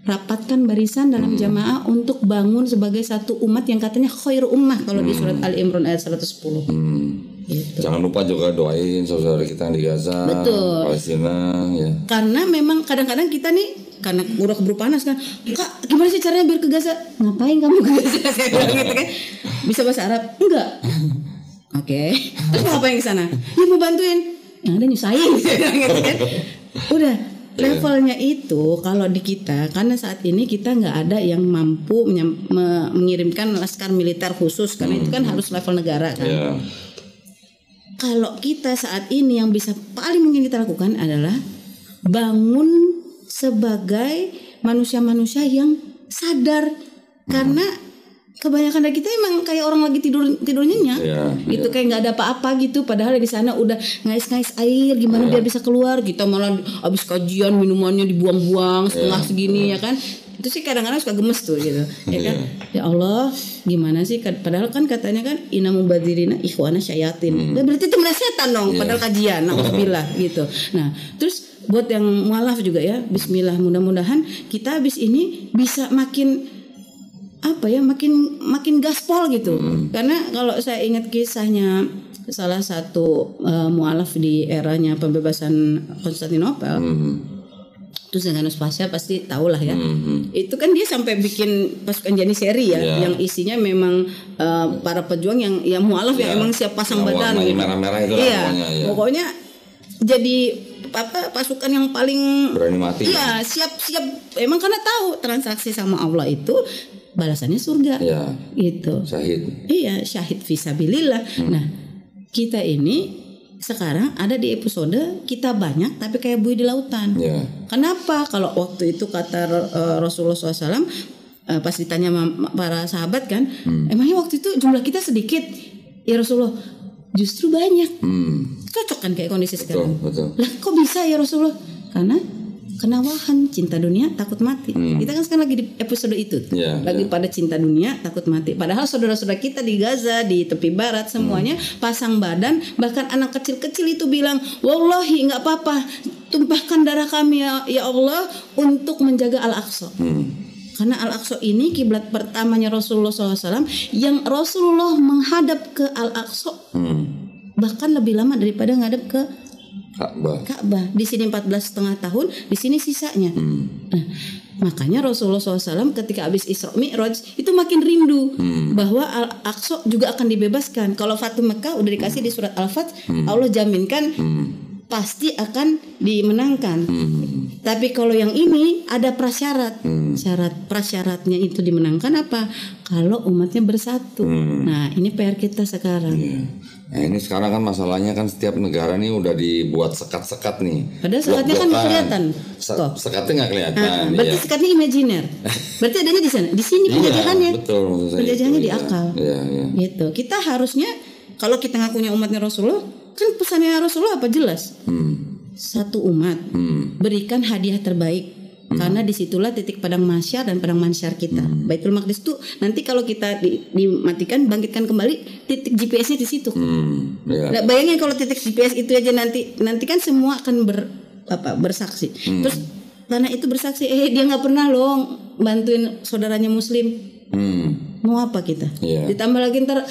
rapatkan barisan dalam jamaah untuk bangun sebagai satu umat yang katanya khairu ummah kalau di surat Ali Imran ayat 110. Gitu. Jangan lupa juga doain saudara kita yang di Gaza, Palestina ya. Karena memang kadang-kadang kita nih karena udah keburu panas kan, Kak gimana sih caranya biar ke Gaza? Ngapain kamu ke Gaza? Saya bilang gitu kan. Bisa bahasa Arab? Enggak. Oke. Terus mau ngapain ke sana? Ya mau bantuin. Yang ada nyusahin gitu kan. Udah. Levelnya itu kalau di kita, karena saat ini kita nggak ada yang mampu mengirimkan laskar militer khusus, karena itu kan harus level negara kan. Kalau kita saat ini yang bisa paling mungkin kita lakukan adalah bangun sebagai manusia-manusia yang sadar, karena kebanyakan dari kita emang kayak orang lagi tidur nyenyak, gitu kayak nggak ada apa-apa gitu. Padahal di sana udah ngais-ngais air, gimana biar bisa keluar. Kita malah abis kajian minumannya dibuang-buang setengah segini ya kan. Itu sih kadang-kadang suka gemes tuh gitu, ya kan. Ya Allah, gimana sih? Padahal kan katanya kan inna mubadzirina ikhwana syayatin. Berarti itu mereka setan dong. Padahal kajian, alhamdulillah gitu. Nah, terus buat yang mualaf juga ya, Bismillah, mudah-mudahan kita abis ini bisa makin gaspol gitu. Karena kalau saya ingat kisahnya salah satu mualaf di eranya pembebasan Konstantinopel, terus dengan Pasha pasti tahulah ya. Itu kan dia sampai bikin pasukan Janissary ya, yang isinya memang para pejuang yang mualaf yang emang siap pasang badan gitu. Merah-merah itu pokoknya jadi pasukan yang paling berani mati. Iya, siap emang karena tahu transaksi sama Allah itu balasannya surga, gitu. Syahid. Iya, syahid fisabilillah. Nah, kita ini sekarang ada di episode kita banyak tapi kayak buih di lautan. Kenapa? Kalau waktu itu kata Rasulullah SAW pas ditanya para sahabat kan, emangnya waktu itu jumlah kita sedikit? Ya Rasulullah, justru banyak. Cocok kan kayak kondisi sekarang. Betul. Lah kok bisa ya Rasulullah? Karena kenawahan, cinta dunia, takut mati. Kita kan sekarang lagi di episode itu, lagi pada cinta dunia, takut mati. Padahal saudara-saudara kita di Gaza, di tepi barat semuanya pasang badan, bahkan anak kecil-kecil itu bilang, wallahi nggak apa-apa, tumpahkan darah kami ya Allah untuk menjaga Al-Aqsa. Karena Al-Aqsa ini kiblat pertamanya Rasulullah SAW, yang Rasulullah menghadap ke Al-Aqsa bahkan lebih lama daripada ngadap ke Ka'bah. Di sini 14,5 tahun, di sini sisanya. Nah, makanya Rasulullah SAW ketika habis Isra Mi'raj itu makin rindu bahwa Al-Aqsa juga akan dibebaskan. Kalau Fatu Mekah udah dikasih di surat Al-Fath, Allah jaminkan pasti akan dimenangkan. Tapi kalau yang ini ada prasyarat. Prasyaratnya itu dimenangkan apa? Kalau umatnya bersatu. Nah, ini PR kita sekarang. Nah, ini sekarang kan masalahnya kan setiap negara nih udah dibuat sekat-sekat nih. Padahal sekatnya kan nggak kelihatan. Sekatnya nggak kelihatan. Berarti sekatnya imajiner. Berarti adanya di sana. Di sini penjajahannya. Betul, penjajahannya di akal. Gitu. Kita harusnya kalau kita ngakunya umatnya Rasulullah, kan pesannya Rasulullah apa jelas? Satu umat, berikan hadiah terbaik. Karena disitulah titik padang mahsyar dan padang mahsyar kita. Baitul Maqdis itu nanti kalau kita dimatikan, bangkitkan kembali, titik GPS-nya di situ. Nah, bayangin kalau titik GPS itu aja nanti kan semua akan bersaksi. Terus tanah itu bersaksi, dia nggak pernah loh bantuin saudaranya Muslim. Mau apa kita? Ditambah lagi ntar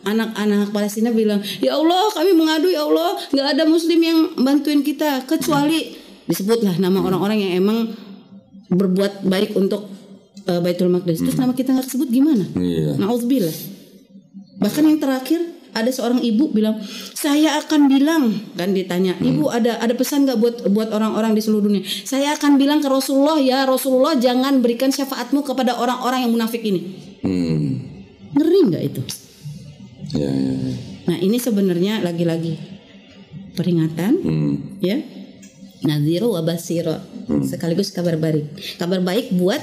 anak-anak Palestina bilang, ya Allah kami mengadu, ya Allah nggak ada Muslim yang bantuin kita kecuali disebutlah nama orang-orang yang emang berbuat baik untuk Baitul Maqdis. Terus nama kita nggak disebut gimana? Na'udzubillah. Bahkan yang terakhir ada seorang ibu bilang, saya akan bilang, kan ditanya, ibu ada pesan nggak buat orang-orang di seluruh dunia? Saya akan bilang ke Rasulullah, ya Rasulullah jangan berikan syafaatmu kepada orang-orang yang munafik ini. Ngeri nggak itu? Nah ini sebenarnya lagi-lagi peringatan, ya. Nadhiru wa basiro, sekaligus kabar baik buat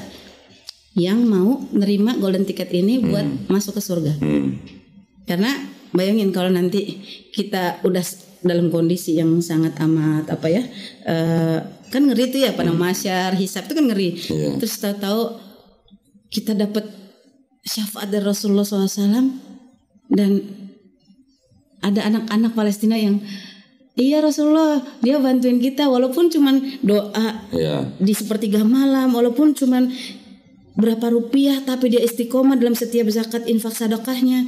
yang mau nerima golden ticket ini buat masuk ke surga. Karena bayangin kalau nanti kita udah dalam kondisi yang sangat amat kan ngeri tuh ya, padang mahsyar, hisab itu kan ngeri. Terus tahu kita dapat syafaat dari Rasulullah SAW dan ada anak-anak Palestina yang, iya Rasulullah, dia bantuin kita walaupun cuman doa di sepertiga malam, walaupun cuman berapa rupiah, tapi dia istiqomah dalam setiap zakat, infak, sedekahnya.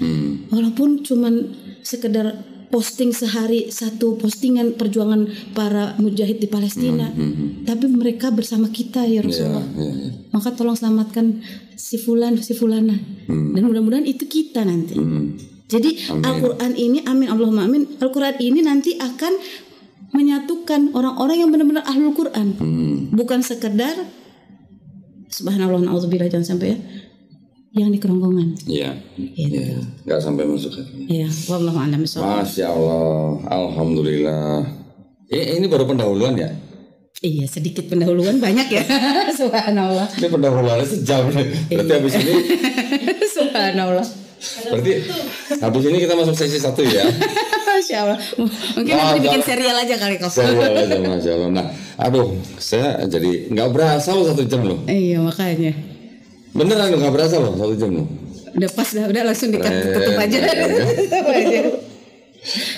Walaupun cuman sekedar posting sehari satu postingan perjuangan para mujahid di Palestina, tapi mereka bersama kita ya Rasulullah. Maka tolong selamatkan si fulan, si fulana, dan mudah-mudahan itu kita nanti. Jadi Al-Quran ini, amin Allahumma amin, Al-Quran ini nanti akan menyatukan orang-orang yang benar-benar ahlul Quran. Bukan sekedar subhanallah, na'udzubillah, jangan sampai ya yang di kerongkongan. Gak sampai masuk hati. Wallahu a'lam bishawab. Masya Allah, alhamdulillah. Ini baru pendahuluan ya? Iya, sedikit pendahuluan, banyak ya. Subhanallah. Ini pendahuluannya sejam. Berarti habis ini subhanallah. Berarti habis ini kita masuk sesi 1 ya. Masya Allah. Mungkin nanti bikin serial aja kali kau. Serial aja, Masya Allah. Nah, saya jadi nggak berasa loh 1 jam loh. Iya makanya. Beneran nggak berasa loh 1 jam loh. Udah pas udah langsung tutup aja.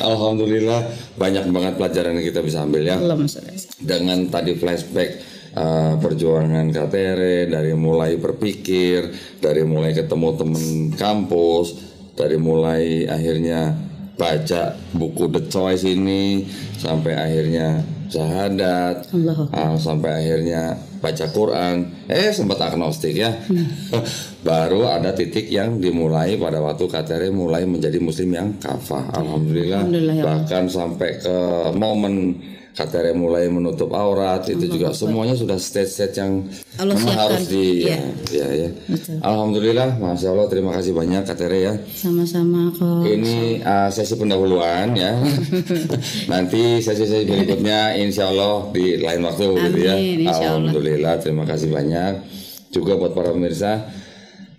Alhamdulillah banyak banget pelajaran yang kita bisa ambil ya. Dengan tadi flashback perjuangan KTR, dari mulai berpikir, dari mulai ketemu temen kampus, dari mulai akhirnya baca buku The Choice ini, sampai akhirnya syahadat, sampai akhirnya baca Quran, sempat agnostik ya. Baru ada titik yang dimulai pada waktu KTR mulai menjadi muslim yang kafah. Alhamdulillah bahkan sampai ke momen KTR mulai menutup aurat, itu juga semuanya sudah stage-stage yang memang harus di ya. Alhamdulillah, Masya Allah, terima kasih banyak KTR ya. Sama-sama kok. Ini sesi pendahuluan ya. Nanti sesi-sesi berikutnya insya Allah di lain waktu. Amin, gitu ya. Alhamdulillah, terima kasih banyak juga buat para pemirsa.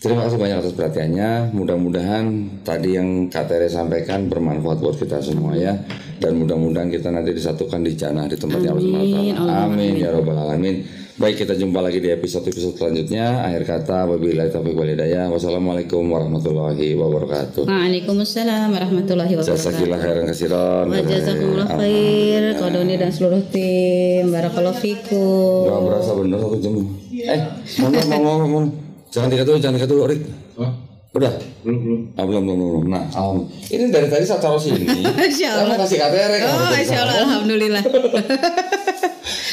Terima kasih banyak atas perhatiannya. Mudah-mudahan tadi yang Kak Tere sampaikan bermanfaat buat kita semua ya. Dan mudah-mudahan kita nanti disatukan di jannah di tempatnya Allah Subhanahu wa taala. Amin ya rabbal alamin. Baik, kita jumpa lagi di episode-episode selanjutnya. Akhir kata, wabillahi taufiq wal hidayah. Wassalamualaikum warahmatullahi wabarakatuh. Waalaikumsalam warahmatullahi wabarakatuh. Jazakillah khairan katsiran. Wa jazakumullah khair. Kodoni dan seluruh tim. Barakallahu fikum. Gak berasa bener 1 jam. Mohon. Jangan dikatu, Rik. Udah? Belum. Nah, ini dari tadi saya taruh sini. Masya Allah. Kasih KTR. Masya Allah, alhamdulillah.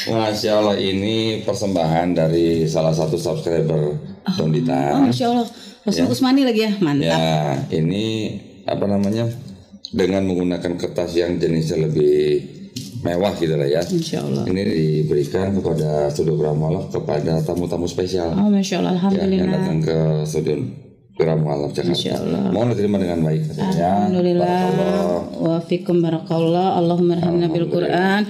Masya Allah, ini persembahan dari salah satu subscriber Dondita. Masya Allah. Rasul Usmani lagi ya, mantap. Ya, ini apa namanya? Dengan menggunakan kertas yang jenisnya lebih mewah gitu lah ya. Insya Allah. Ini diberikan kepada Studio Gramualaf kepada tamu-tamu spesial. Oh, Masya Allah, alhamdulillah. Ya, yang datang ke Studio Gramualaf Jakarta. Insya Allah. Mohon diterima dengan baik. Alhamdulillah. Wa fikum barakallah. Allahumma arhamna bil Quran.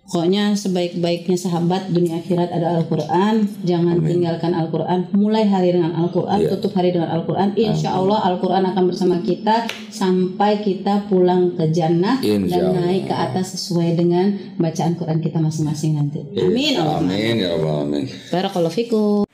Pokoknya sebaik-baiknya sahabat dunia akhirat ada Al-Quran. Jangan tinggalkan Al-Quran. Mulai hari dengan Al-Quran, tutup hari dengan Al-Quran. Insya Allah Al-Quran akan bersama kita sampai kita pulang ke jannah dan naik ke atas sesuai dengan bacaan Quran kita masing-masing nanti. Amin. Amin ya rabbal alamin. Barakallahu fikum.